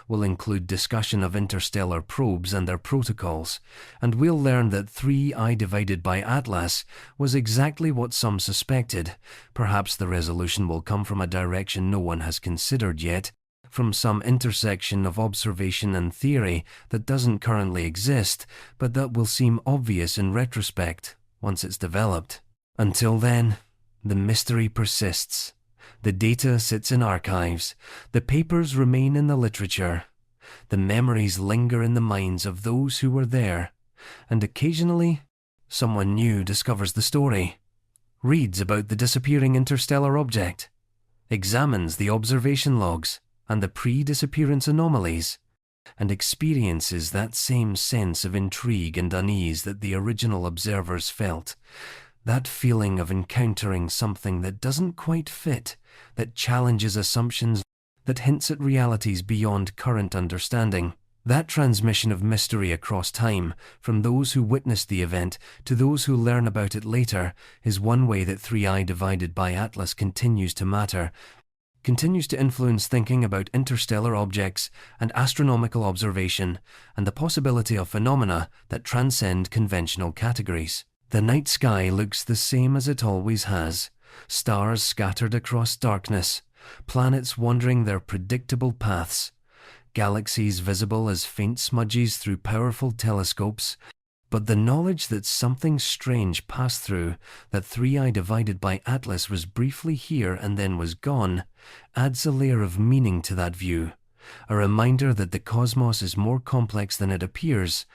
will include discussion of interstellar probes and their protocols, and we'll learn that 3I divided by Atlas was exactly what some suspected. Perhaps the resolution will come from a direction no one has considered yet. from some intersection of observation and theory that doesn't currently exist, but that will seem obvious in retrospect once it's developed. Until then, the mystery persists. The data sits in archives, the papers remain in the literature, the memories linger in the minds of those who were there, and occasionally, someone new discovers the story, reads about the disappearing interstellar object, examines the observation logs and the pre-disappearance anomalies, and experiences that same sense of intrigue and unease that the original observers felt. That feeling of encountering something that doesn't quite fit, that challenges assumptions, that hints at realities beyond current understanding. That transmission of mystery across time, from those who witnessed the event to those who learn about it later, is one way that 3i divided by Atlas continues to matter, continues to influence thinking about interstellar objects and astronomical observation, and the possibility of phenomena that transcend conventional categories. The night sky looks the same as it always has, stars scattered across darkness, planets wandering their predictable paths, galaxies visible as faint smudges through powerful telescopes, but the knowledge that something strange passed through, that 3i divided by Atlas was briefly here and then was gone, adds a layer of meaning to that view, a reminder that the cosmos is more complex than it appears,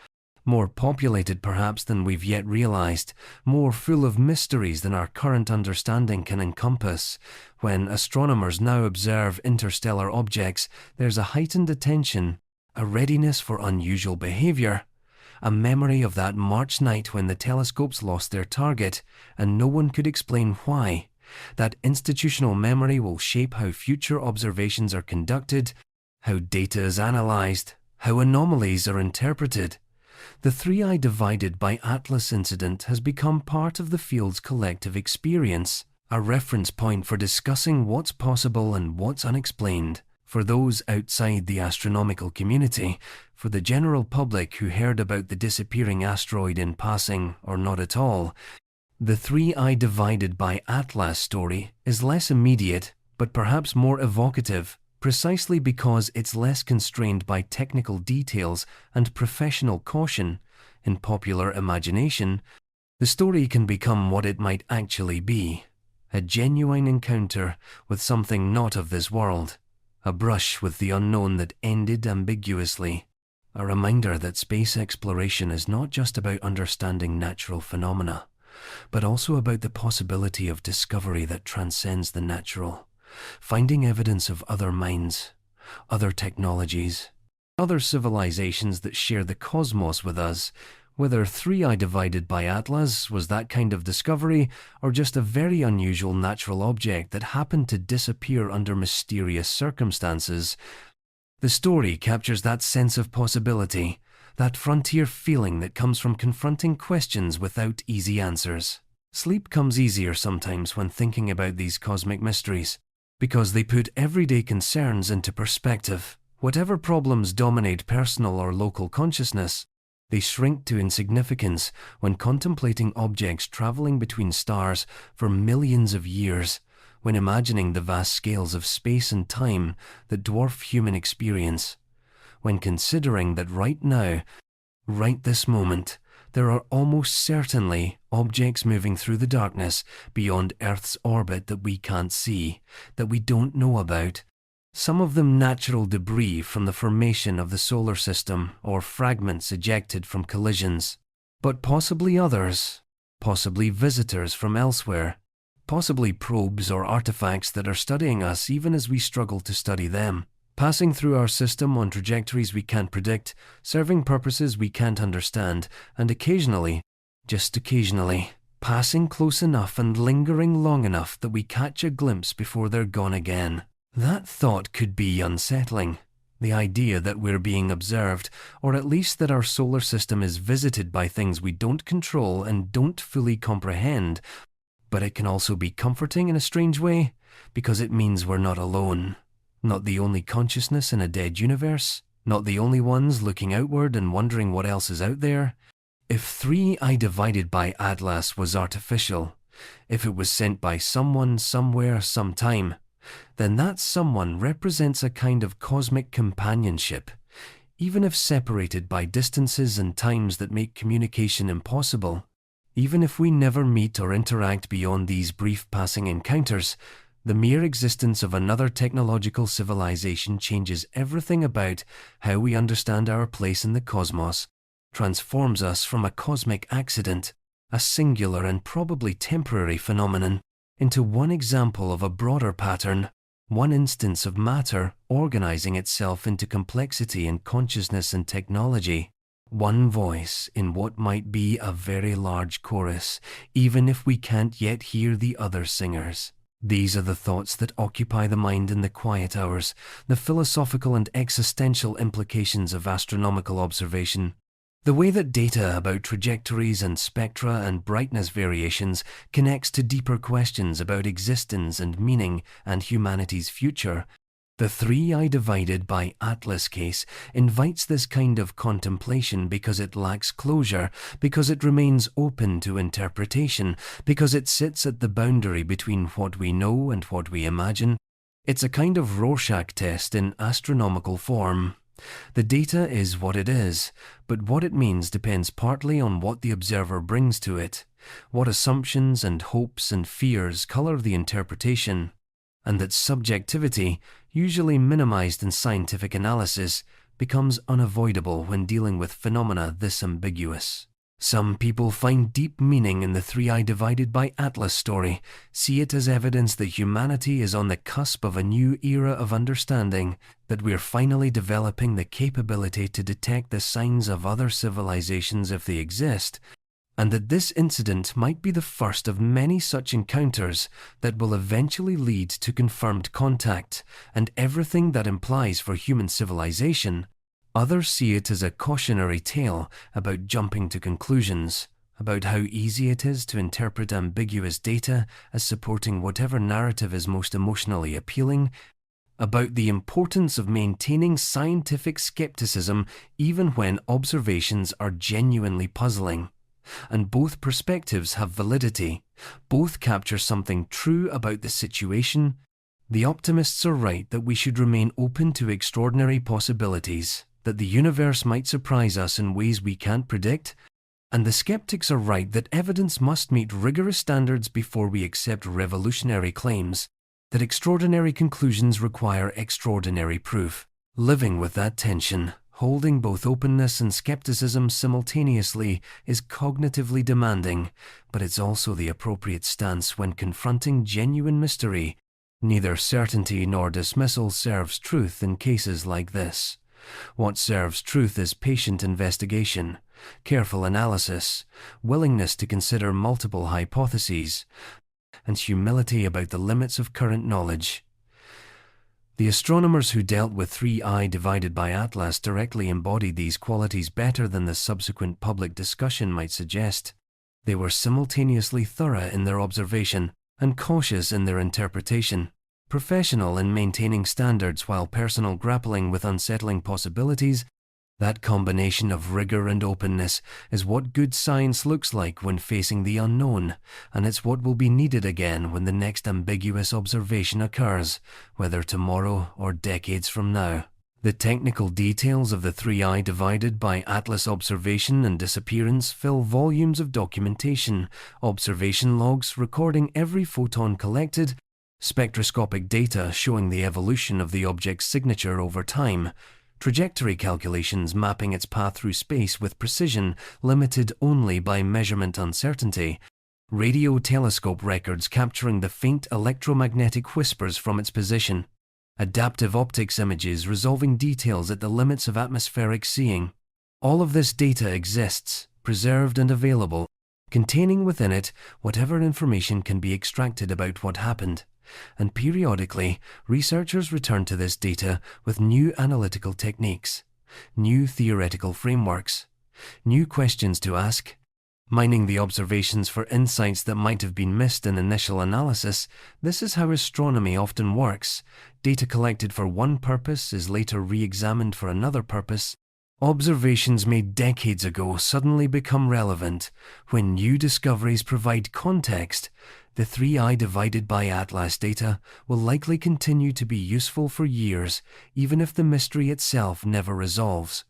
more populated perhaps than we've yet realized, more full of mysteries than our current understanding can encompass. When astronomers now observe interstellar objects, there's a heightened attention, a readiness for unusual behavior, a memory of that March night when the telescopes lost their target and no one could explain why. That institutional memory will shape how future observations are conducted, how data is analyzed, how anomalies are interpreted. The 3i divided by Atlas incident has become part of the field's collective experience, a reference point for discussing what's possible and what's unexplained. For those outside the astronomical community, for the general public who heard about the disappearing asteroid in passing or not at all, the 3i divided by Atlas story is less immediate, but perhaps more evocative, precisely because it's less constrained by technical details and professional caution. In popular imagination, the story can become what it might actually be, a genuine encounter with something not of this world, a brush with the unknown that ended ambiguously, a reminder that space exploration is not just about understanding natural phenomena, but also about the possibility of discovery that transcends the natural. Finding evidence of other minds, other technologies, other civilizations that share the cosmos with us. Whether 3i divided by Atlas was that kind of discovery, or just a very unusual natural object that happened to disappear under mysterious circumstances, the story captures that sense of possibility, that frontier feeling that comes from confronting questions without easy answers. Sleep comes easier sometimes when thinking about these cosmic mysteries, because they put everyday concerns into perspective. Whatever problems dominate personal or local consciousness, they shrink to insignificance when contemplating objects traveling between stars for millions of years, when imagining the vast scales of space and time that dwarf human experience, when considering that right now, right this moment, there are almost certainly objects moving through the darkness beyond Earth's orbit that we can't see, that we don't know about. Some of them natural debris from the formation of the solar system or fragments ejected from collisions, but possibly others, possibly visitors from elsewhere, possibly probes or artifacts that are studying us even as we struggle to study them. Passing through our system on trajectories we can't predict, serving purposes we can't understand, and occasionally, just occasionally, passing close enough and lingering long enough that we catch a glimpse before they're gone again. That thought could be unsettling. The idea that we're being observed, or at least that our solar system is visited by things we don't control and don't fully comprehend. But it can also be comforting in a strange way, because it means we're not alone. Not the only consciousness in a dead universe, not the only ones looking outward and wondering what else is out there. If 3i divided by Atlas was artificial, if it was sent by someone, somewhere, sometime, then that someone represents a kind of cosmic companionship, even if separated by distances and times that make communication impossible. Even if we never meet or interact beyond these brief passing encounters, the mere existence of another technological civilization changes everything about how we understand our place in the cosmos, transforms us from a cosmic accident, a singular and probably temporary phenomenon, into one example of a broader pattern, one instance of matter organizing itself into complexity in consciousness and technology, one voice in what might be a very large chorus, even if we can't yet hear the other singers. These are the thoughts that occupy the mind in the quiet hours, the philosophical and existential implications of astronomical observation. The way that data about trajectories and spectra and brightness variations connects to deeper questions about existence and meaning and humanity's future. The 3I divided by Atlas case invites this kind of contemplation because it lacks closure, because it remains open to interpretation, because it sits at the boundary between what we know and what we imagine. It's a kind of Rorschach test in astronomical form. The data is what it is, but what it means depends partly on what the observer brings to it, what assumptions and hopes and fears color the interpretation, and that subjectivity, usually minimized in scientific analysis, becomes unavoidable when dealing with phenomena this ambiguous. Some people find deep meaning in the 3I divided by Atlas story, see it as evidence that humanity is on the cusp of a new era of understanding, that we're finally developing the capability to detect the signs of other civilizations if they exist, and that this incident might be the first of many such encounters that will eventually lead to confirmed contact and everything that implies for human civilization. Others see it as a cautionary tale about jumping to conclusions, about how easy it is to interpret ambiguous data as supporting whatever narrative is most emotionally appealing, about the importance of maintaining scientific skepticism even when observations are genuinely puzzling. And both perspectives have validity, both capture something true about the situation. The optimists are right that we should remain open to extraordinary possibilities, that the universe might surprise us in ways we can't predict, and the skeptics are right that evidence must meet rigorous standards before we accept revolutionary claims, that extraordinary conclusions require extraordinary proof. Living with that tension, holding both openness and skepticism simultaneously, is cognitively demanding, but it's also the appropriate stance when confronting genuine mystery. Neither certainty nor dismissal serves truth in cases like this. What serves truth is patient investigation, careful analysis, willingness to consider multiple hypotheses, and humility about the limits of current knowledge. The astronomers who dealt with 3I divided by Atlas directly embodied these qualities better than the subsequent public discussion might suggest. They were simultaneously thorough in their observation and cautious in their interpretation, professional in maintaining standards while personal grappling with unsettling possibilities. That combination of rigor and openness is what good science looks like when facing the unknown, and it's what will be needed again when the next ambiguous observation occurs, whether tomorrow or decades from now. The technical details of the 3I divided by Atlas observation and disappearance fill volumes of documentation, observation logs recording every photon collected, spectroscopic data showing the evolution of the object's signature over time, trajectory calculations mapping its path through space with precision limited only by measurement uncertainty, radio telescope records capturing the faint electromagnetic whispers from its position, adaptive optics images resolving details at the limits of atmospheric seeing. All of this data exists, preserved and available, containing within it whatever information can be extracted about what happened. And periodically, researchers return to this data with new analytical techniques, new theoretical frameworks, new questions to ask. Mining the observations for insights that might have been missed in initial analysis, this is how astronomy often works. Data collected for one purpose is later re-examined for another purpose. Observations made decades ago suddenly become relevant when new discoveries provide context, The 3i divided by atlas data will likely continue to be useful for years, even if the mystery itself never resolves,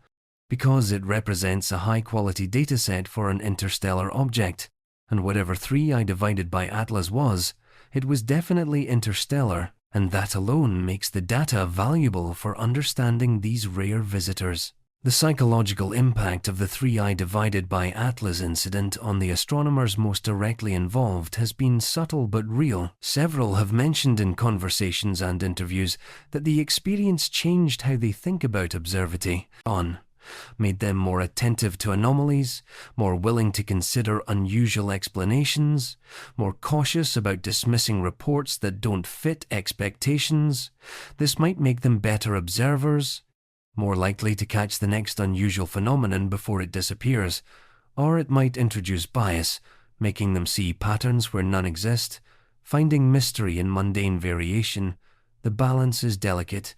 because it represents a high-quality dataset for an interstellar object, and whatever 3i divided by atlas was, it was definitely interstellar, and that alone makes the data valuable for understanding these rare visitors. The psychological impact of the 3i divided by atlas incident on the astronomers most directly involved has been subtle but real. Several have mentioned in conversations and interviews that the experience changed how they think about observability, made them more attentive to anomalies, more willing to consider unusual explanations, more cautious about dismissing reports that don't fit expectations. This might make them better observers, more likely to catch the next unusual phenomenon before it disappears, or it might introduce bias, making them see patterns where none exist, finding mystery in mundane variation. The balance is delicate,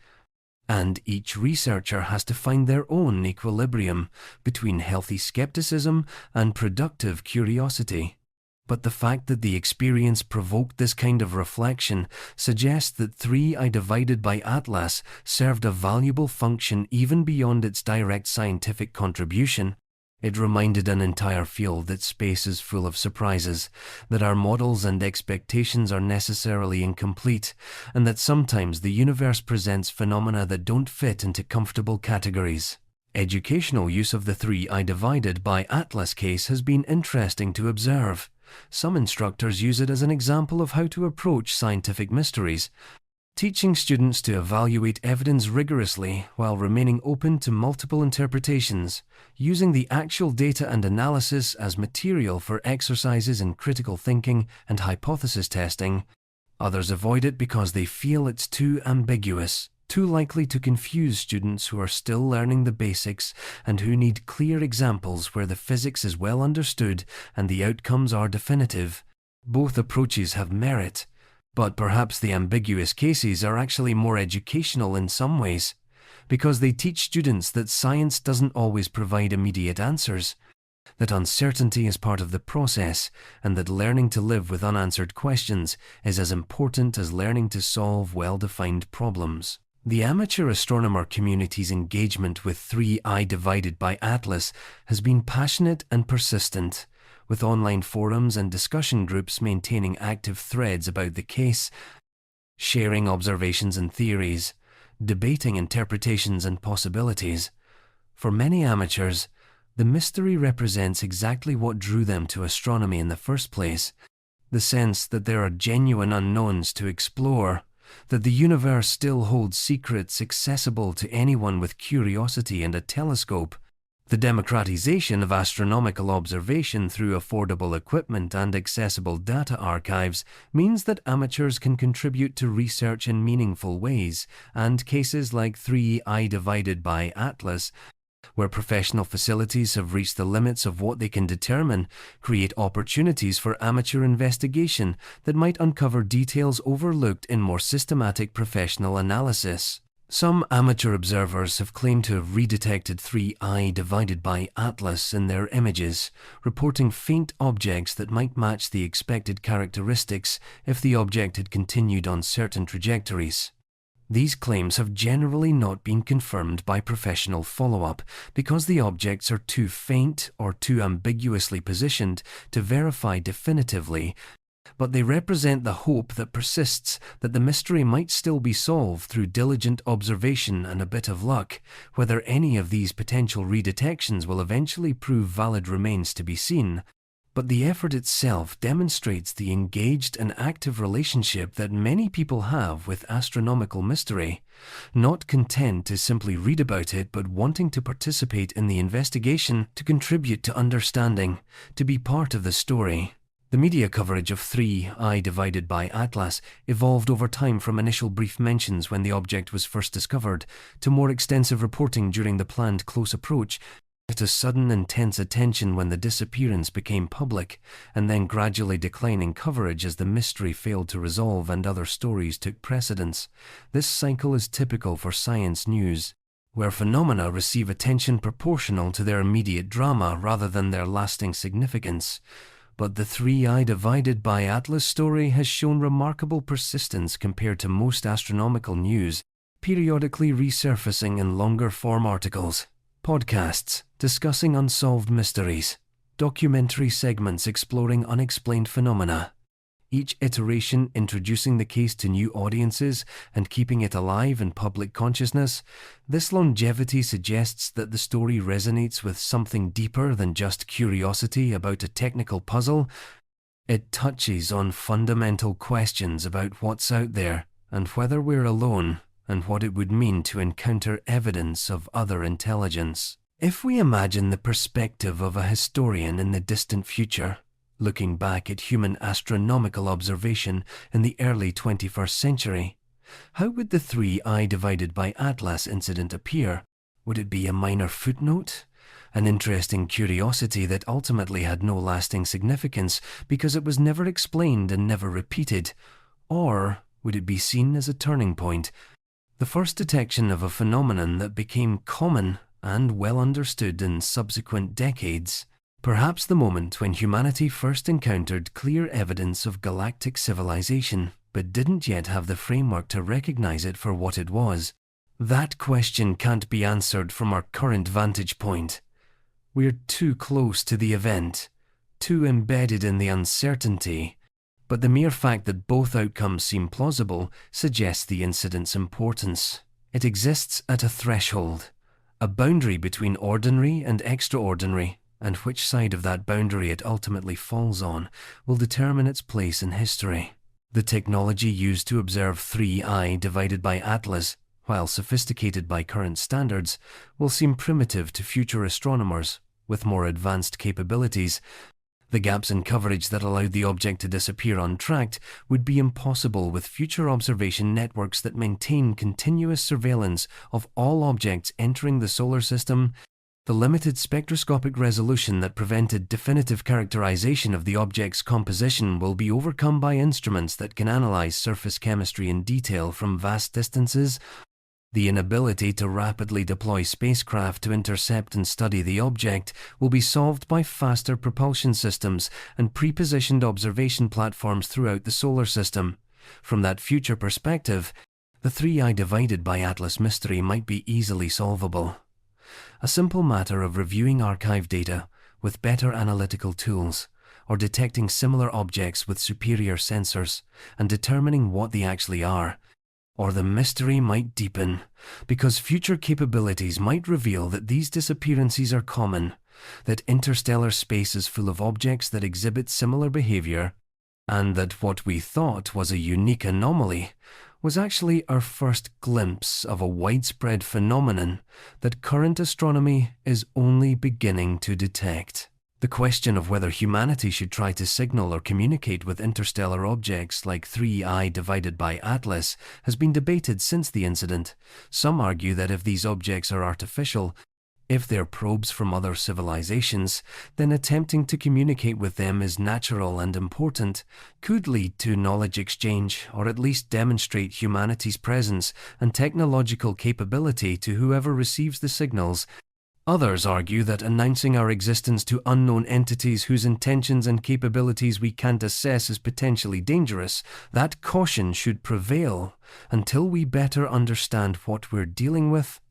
and each researcher has to find their own equilibrium between healthy skepticism and productive curiosity. But the fact that the experience provoked this kind of reflection suggests that 3i divided by atlas served a valuable function even beyond its direct scientific contribution. It reminded an entire field that space is full of surprises, that our models and expectations are necessarily incomplete, and that sometimes the universe presents phenomena that don't fit into comfortable categories. Educational use of the 3i divided by atlas case has been interesting to observe. Some instructors use it as an example of how to approach scientific mysteries, teaching students to evaluate evidence rigorously while remaining open to multiple interpretations, using the actual data and analysis as material for exercises in critical thinking and hypothesis testing. Others avoid it because they feel it's too ambiguous, too likely to confuse students who are still learning the basics and who need clear examples where the physics is well understood and the outcomes are definitive. Both approaches have merit, but perhaps the ambiguous cases are actually more educational in some ways, because they teach students that science doesn't always provide immediate answers, that uncertainty is part of the process, and that learning to live with unanswered questions is as important as learning to solve well-defined problems. The amateur astronomer community's engagement with 3i divided by atlas has been passionate and persistent, with online forums and discussion groups maintaining active threads about the case, sharing observations and theories, debating interpretations and possibilities. For many amateurs, the mystery represents exactly what drew them to astronomy in the first place: the sense that there are genuine unknowns to explore, that the universe still holds secrets accessible to anyone with curiosity and a telescope. The democratization of astronomical observation through affordable equipment and accessible data archives means that amateurs can contribute to research in meaningful ways, and cases like 3i divided by atlas, where professional facilities have reached the limits of what they can determine, create opportunities for amateur investigation that might uncover details overlooked in more systematic professional analysis. Some amateur observers have claimed to have redetected 3i divided by atlas in their images, reporting faint objects that might match the expected characteristics if the object had continued on certain trajectories. These claims have generally not been confirmed by professional follow-up because the objects are too faint or too ambiguously positioned to verify definitively, but they represent the hope that persists that the mystery might still be solved through diligent observation and a bit of luck. Whether any of these potential redetections will eventually prove valid remains to be seen, but the effort itself demonstrates the engaged and active relationship that many people have with astronomical mystery, not content to simply read about it but wanting to participate in the investigation, to contribute to understanding, to be part of the story. The media coverage of 3i divided by atlas evolved over time from initial brief mentions when the object was first discovered, to more extensive reporting during the planned close approach, to sudden intense attention when the disappearance became public, and then gradually declining coverage as the mystery failed to resolve and other stories took precedence. This cycle is typical for science news, where phenomena receive attention proportional to their immediate drama rather than their lasting significance. But the 3I divided by Atlas story has shown remarkable persistence compared to most astronomical news, periodically resurfacing in longer-form articles, podcasts discussing unsolved mysteries, documentary segments exploring unexplained phenomena, each iteration introducing the case to new audiences and keeping it alive in public consciousness. This longevity suggests that the story resonates with something deeper than just curiosity about a technical puzzle. It touches on fundamental questions about what's out there and whether we're alone, and what it would mean to encounter evidence of other intelligence. If we imagine the perspective of a historian in the distant future, looking back at human astronomical observation in the early 21st century, how would the 3I divided by Atlas incident appear? Would it be a minor footnote? An interesting curiosity that ultimately had no lasting significance because it was never explained and never repeated? Or would it be seen as a turning point, the first detection of a phenomenon that became common and well understood in subsequent decades? Perhaps the moment when humanity first encountered clear evidence of galactic civilization, but didn't yet have the framework to recognize it for what it was. That question can't be answered from our current vantage point. We're too close to the event, too embedded in the uncertainty. But the mere fact that both outcomes seem plausible suggests the incident's importance. It exists at a threshold, a boundary between ordinary and extraordinary, and which side of that boundary it ultimately falls on will determine its place in history. The technology used to observe 3I divided by Atlas, while sophisticated by current standards, will seem primitive to future astronomers with more advanced capabilities. The gaps in coverage that allowed the object to disappear untracked would be impossible with future observation networks that maintain continuous surveillance of all objects entering the solar system. The limited spectroscopic resolution that prevented definitive characterization of the object's composition will be overcome by instruments that can analyze surface chemistry in detail from vast distances. The inability to rapidly deploy spacecraft to intercept and study the object will be solved by faster propulsion systems and pre-positioned observation platforms throughout the solar system. From that future perspective, the 3I divided by Atlas mystery might be easily solvable. A simple matter of reviewing archive data with better analytical tools, or detecting similar objects with superior sensors and determining what they actually are. Or the mystery might deepen, because future capabilities might reveal that these disappearances are common, that interstellar space is full of objects that exhibit similar behavior, and that what we thought was a unique anomaly was actually our first glimpse of a widespread phenomenon that current astronomy is only beginning to detect. The question of whether humanity should try to signal or communicate with interstellar objects like 3I divided by Atlas has been debated since the incident. Some argue that if these objects are artificial, if they're probes from other civilizations, then attempting to communicate with them is natural and important, could lead to knowledge exchange, or at least demonstrate humanity's presence and technological capability to whoever receives the signals. Others argue that announcing our existence to unknown entities whose intentions and capabilities we can't assess is potentially dangerous. That caution should prevail until we better understand what we're dealing with.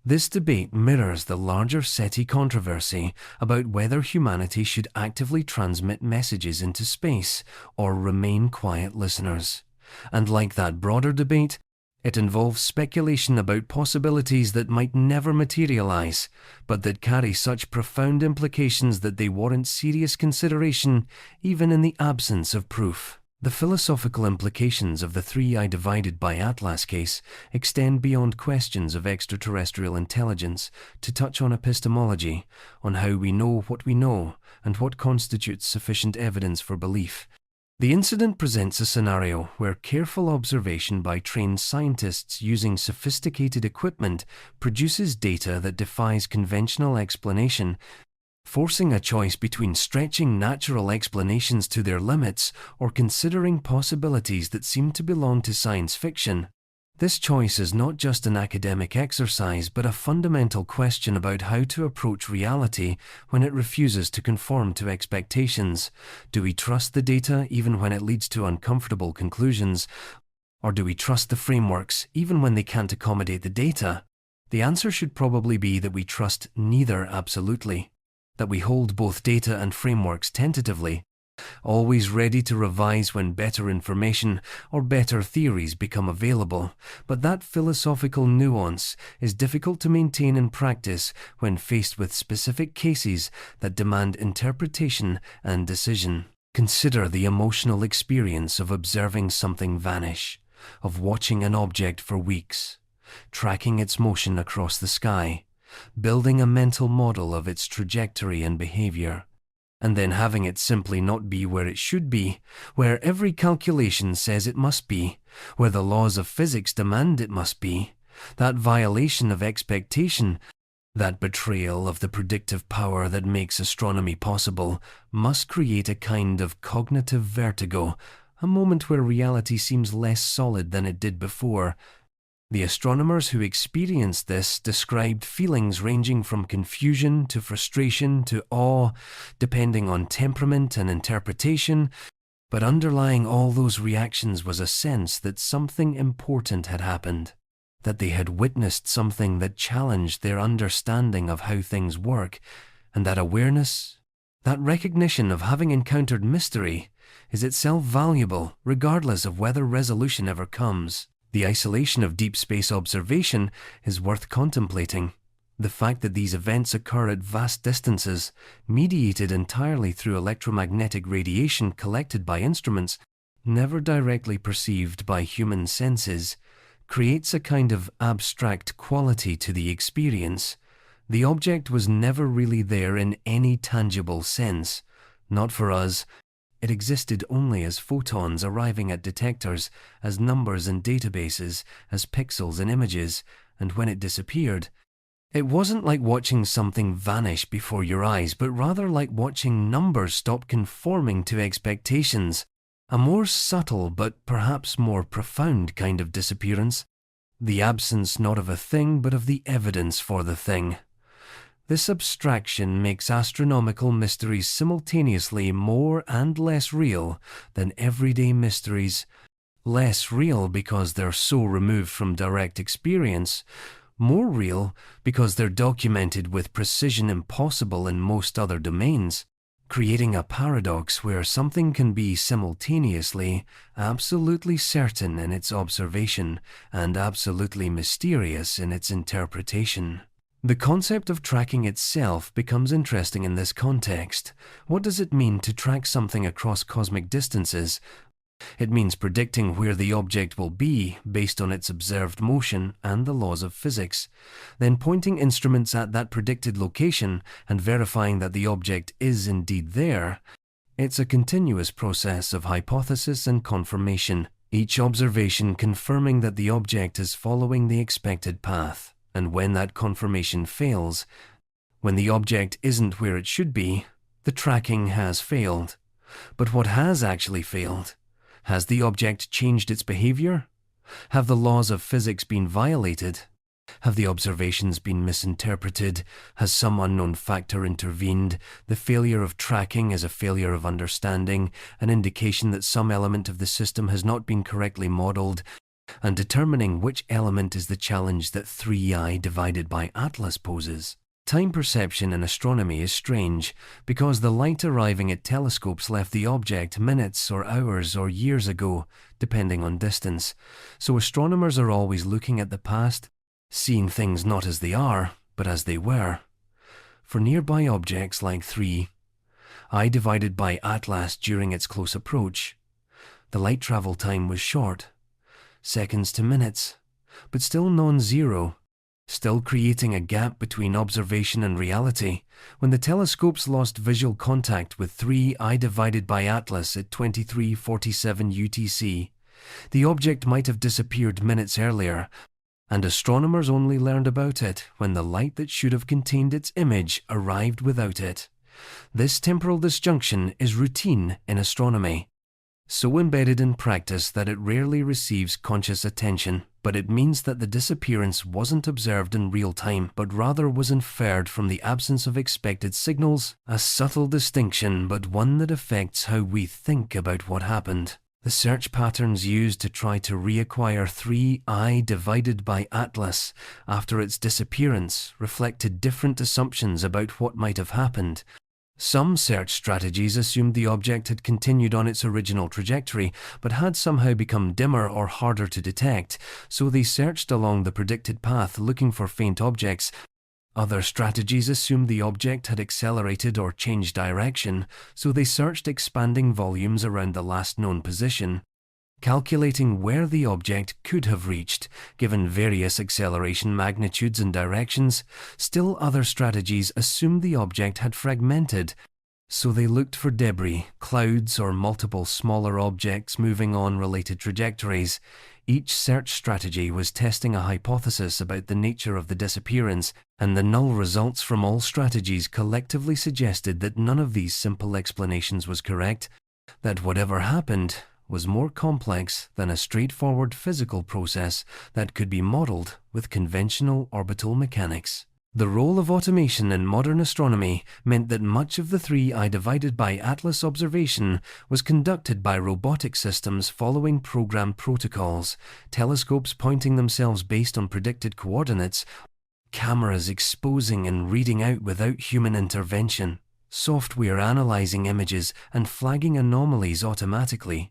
This debate mirrors the larger SETI controversy about whether humanity should actively transmit messages into space or remain quiet listeners. And like that broader debate, it involves speculation about possibilities that might never materialize, but that carry such profound implications that they warrant serious consideration even in the absence of proof. The philosophical implications of the 3I divided by Atlas case extend beyond questions of extraterrestrial intelligence to touch on epistemology, on how we know what we know, and what constitutes sufficient evidence for belief. The incident presents a scenario where careful observation by trained scientists using sophisticated equipment produces data that defies conventional explanation, forcing a choice between stretching natural explanations to their limits or considering possibilities that seem to belong to science fiction. This choice is not just an academic exercise, but a fundamental question about how to approach reality when it refuses to conform to expectations. Do we trust the data even when it leads to uncomfortable conclusions? Or do we trust the frameworks even when they can't accommodate the data? The answer should probably be that we trust neither absolutely, that we hold both data and frameworks tentatively, always ready to revise when better information or better theories become available. But that philosophical nuance is difficult to maintain in practice when faced with specific cases that demand interpretation and decision. Consider the emotional experience of observing something vanish, of watching an object for weeks, tracking its motion across the sky, building a mental model of its trajectory and behavior, and then having it simply not be where it should be, where every calculation says it must be, where the laws of physics demand it must be. That violation of expectation, that betrayal of the predictive power that makes astronomy possible, must create a kind of cognitive vertigo, a moment where reality seems less solid than it did before. The astronomers who experienced this described feelings ranging from confusion to frustration to awe, depending on temperament and interpretation, but underlying all those reactions was a sense that something important had happened, that they had witnessed something that challenged their understanding of how things work, and that awareness, that recognition of having encountered mystery, is itself valuable regardless of whether resolution ever comes. The isolation of deep space observation is worth contemplating. The fact that these events occur at vast distances, mediated entirely through electromagnetic radiation collected by instruments, never directly perceived by human senses, creates a kind of abstract quality to the experience. The object was never really there in any tangible sense. Not for us. It existed only as photons arriving at detectors, as numbers in databases, as pixels in images, and when it disappeared, it wasn't like watching something vanish before your eyes, but rather like watching numbers stop conforming to expectations. A more subtle but perhaps more profound kind of disappearance. The absence not of a thing but of the evidence for the thing. This abstraction makes astronomical mysteries simultaneously more and less real than everyday mysteries. Less real because they're so removed from direct experience, more real because they're documented with precision impossible in most other domains, creating a paradox where something can be simultaneously absolutely certain in its observation and absolutely mysterious in its interpretation. The concept of tracking itself becomes interesting in this context. What does it mean to track something across cosmic distances? It means predicting where the object will be based on its observed motion and the laws of physics, then pointing instruments at that predicted location and verifying that the object is indeed there. It's a continuous process of hypothesis and confirmation, each observation confirming that the object is following the expected path. And when that confirmation fails, when the object isn't where it should be, the tracking has failed. But what has actually failed? Has the object changed its behavior? Have the laws of physics been violated? Have the observations been misinterpreted? Has some unknown factor intervened? The failure of tracking is a failure of understanding, an indication that some element of the system has not been correctly modeled, and determining which element is the challenge that 3I divided by Atlas poses. Time perception in astronomy is strange, because the light arriving at telescopes left the object minutes or hours or years ago, depending on distance. So astronomers are always looking at the past, seeing things not as they are, but as they were. For nearby objects like 3I divided by Atlas during its close approach, the light travel time was short, seconds to minutes, but still non-zero, still creating a gap between observation and reality. When the telescopes lost visual contact with 3I divided by Atlas at 23:47 UTC, the object might have disappeared minutes earlier, and astronomers only learned about it when the light that should have contained its image arrived without it. This temporal disjunction is routine in astronomy. so embedded in practice that it rarely receives conscious attention, but it means that the disappearance wasn't observed in real time, but rather was inferred from the absence of expected signals, a subtle distinction, but one that affects how we think about what happened. The search patterns used to try to reacquire 3I divided by Atlas after its disappearance reflected different assumptions about what might have happened. Some search strategies assumed the object had continued on its original trajectory, but had somehow become dimmer or harder to detect, so they searched along the predicted path looking for faint objects. Other strategies assumed the object had accelerated or changed direction, so they searched expanding volumes around the last known position, calculating where the object could have reached, given various acceleration magnitudes and directions. Still other strategies assumed the object had fragmented, so they looked for debris, clouds, or multiple smaller objects moving on related trajectories. Each search strategy was testing a hypothesis about the nature of the disappearance, and the null results from all strategies collectively suggested that none of these simple explanations was correct, that whatever happened was more complex than a straightforward physical process that could be modeled with conventional orbital mechanics. The role of automation in modern astronomy meant that much of the 3I divided by Atlas observation was conducted by robotic systems following programmed protocols, telescopes pointing themselves based on predicted coordinates, cameras exposing and reading out without human intervention, software analyzing images and flagging anomalies automatically.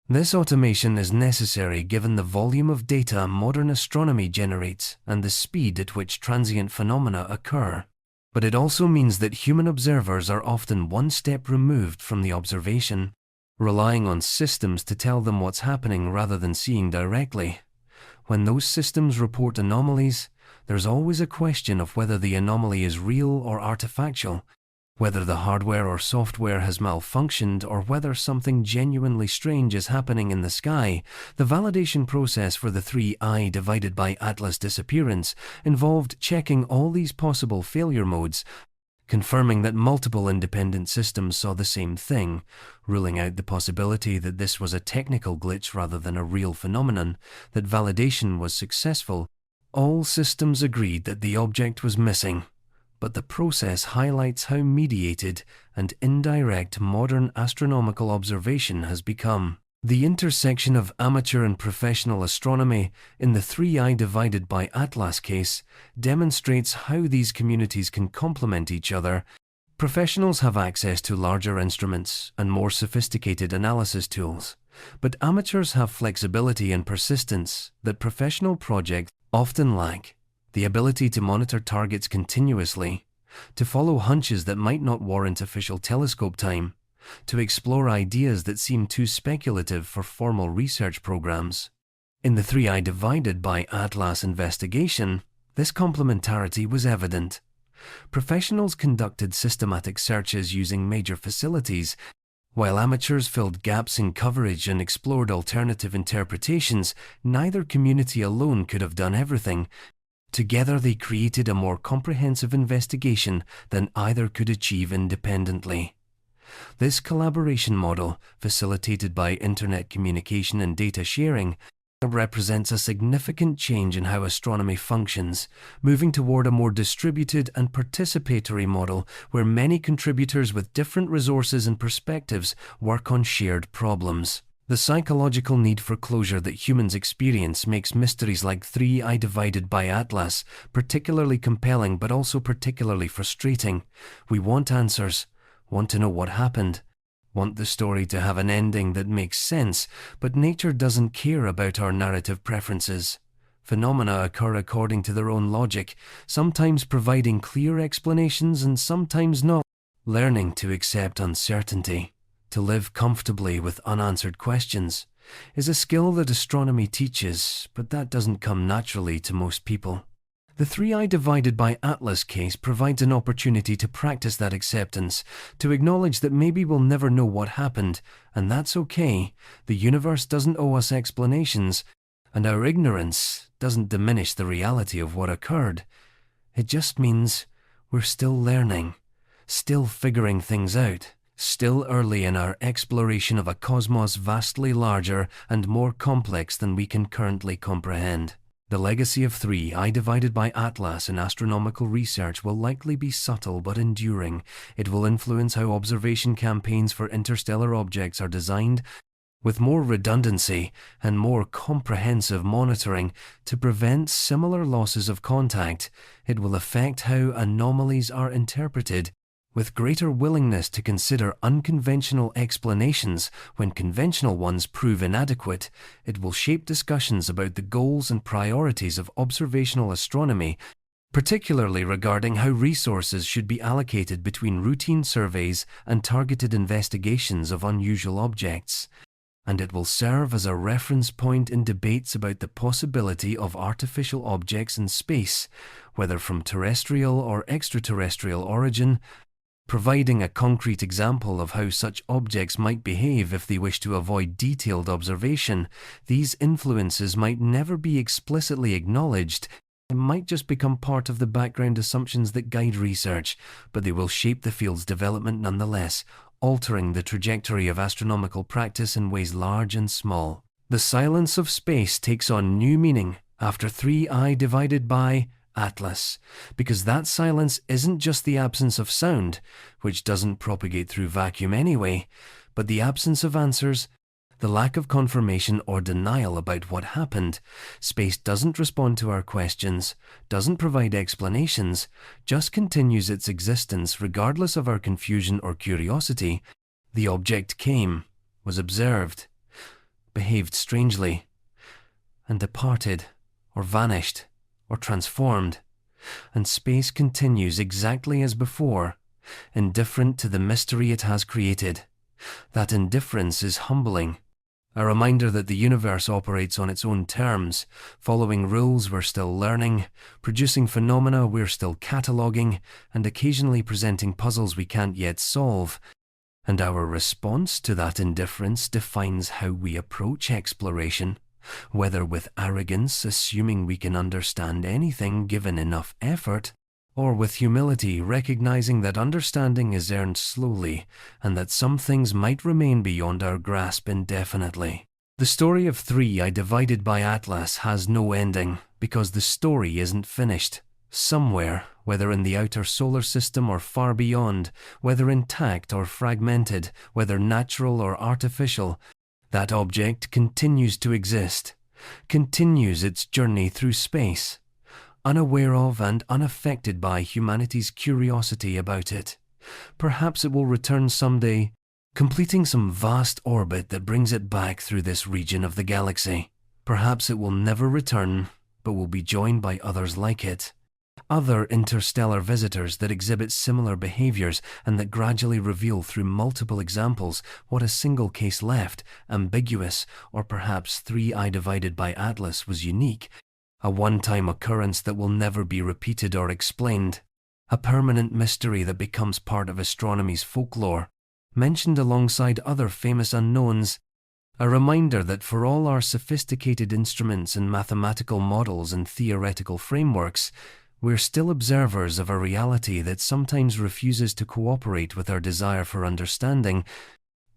This automation is necessary given the volume of data modern astronomy generates and the speed at which transient phenomena occur. But it also means that human observers are often one step removed from the observation, relying on systems to tell them what's happening rather than seeing directly. When those systems report anomalies, there's always a question of whether the anomaly is real or artifactual, whether the hardware or software has malfunctioned, or whether something genuinely strange is happening in the sky. The validation process for the 3I divided by Atlas disappearance involved checking all these possible failure modes, confirming that multiple independent systems saw the same thing, ruling out the possibility that this was a technical glitch rather than a real phenomenon, that validation was successful. All systems agreed that the object was missing. But the process highlights how mediated and indirect modern astronomical observation has become. The intersection of amateur and professional astronomy in the 3I divided by Atlas case demonstrates how these communities can complement each other. Professionals have access to larger instruments and more sophisticated analysis tools, but amateurs have flexibility and persistence that professional projects often lack. The ability to monitor targets continuously, to follow hunches that might not warrant official telescope time, to explore ideas that seem too speculative for formal research programs. In the 3I divided by Atlas investigation, this complementarity was evident. Professionals conducted systematic searches using major facilities, while amateurs filled gaps in coverage and explored alternative interpretations. Neither community alone could have done everything. Together they created a more comprehensive investigation than either could achieve independently. This collaboration model, facilitated by internet communication and data sharing, represents a significant change in how astronomy functions, moving toward a more distributed and participatory model where many contributors with different resources and perspectives work on shared problems. The psychological need for closure that humans experience makes mysteries like 3I divided by Atlas particularly compelling but also particularly frustrating. We want answers, want to know what happened, want the story to have an ending that makes sense, but nature doesn't care about our narrative preferences. Phenomena occur according to their own logic, sometimes providing clear explanations and sometimes not. Learning to accept uncertainty, to live comfortably with unanswered questions, is a skill that astronomy teaches, but that doesn't come naturally to most people. The 3I divided by Atlas case provides an opportunity to practice that acceptance, to acknowledge that maybe we'll never know what happened, and that's okay. The universe doesn't owe us explanations, and our ignorance doesn't diminish the reality of what occurred. It just means we're still learning, still figuring things out, Still early in our exploration of a cosmos vastly larger and more complex than we can currently comprehend. The legacy of 3I divided by Atlas in astronomical research will likely be subtle but enduring. It will influence how observation campaigns for interstellar objects are designed, with more redundancy and more comprehensive monitoring to prevent similar losses of contact. It will affect how anomalies are interpreted, with greater willingness to consider unconventional explanations when conventional ones prove inadequate. It will shape discussions about the goals and priorities of observational astronomy, particularly regarding how resources should be allocated between routine surveys and targeted investigations of unusual objects. And it will serve as a reference point in debates about the possibility of artificial objects in space, whether from terrestrial or extraterrestrial origin, providing a concrete example of how such objects might behave if they wish to avoid detailed observation. These influences might never be explicitly acknowledged. It might just become part of the background assumptions that guide research, but they will shape the field's development nonetheless, altering the trajectory of astronomical practice in ways large and small. The silence of space takes on new meaning after 3I divided by Atlas, because that silence isn't just the absence of sound, which doesn't propagate through vacuum anyway, but the absence of answers, the lack of confirmation or denial about what happened. Space doesn't respond to our questions, doesn't provide explanations, just continues its existence regardless of our confusion or curiosity. The object came, was observed, behaved strangely, and departed, or vanished, or transformed, and space continues exactly as before, indifferent to the mystery it has created. That indifference is humbling, a reminder that the universe operates on its own terms, following rules we're still learning, producing phenomena we're still cataloguing, and occasionally presenting puzzles we can't yet solve. And our response to that indifference defines how we approach exploration, whether with arrogance, assuming we can understand anything given enough effort, or with humility, recognizing that understanding is earned slowly and that some things might remain beyond our grasp indefinitely. The story of 3I divided by Atlas has no ending, because the story isn't finished. Somewhere, whether in the outer solar system or far beyond, whether intact or fragmented, whether natural or artificial, that object continues to exist, continues its journey through space, unaware of and unaffected by humanity's curiosity about it. Perhaps it will return someday, completing some vast orbit that brings it back through this region of the galaxy. Perhaps it will never return, but will be joined by others like it. Other interstellar visitors that exhibit similar behaviors and that gradually reveal through multiple examples what a single case left, ambiguous, or perhaps 3I divided by Atlas was unique, a one-time occurrence that will never be repeated or explained, a permanent mystery that becomes part of astronomy's folklore, mentioned alongside other famous unknowns, a reminder that for all our sophisticated instruments and mathematical models and theoretical frameworks, we're still observers of a reality that sometimes refuses to cooperate with our desire for understanding.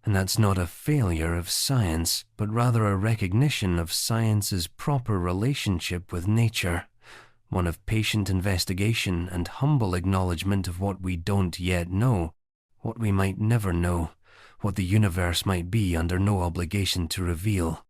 And that's not a failure of science, but rather a recognition of science's proper relationship with nature, one of patient investigation and humble acknowledgement of what we don't yet know, what we might never know, what the universe might be under no obligation to reveal.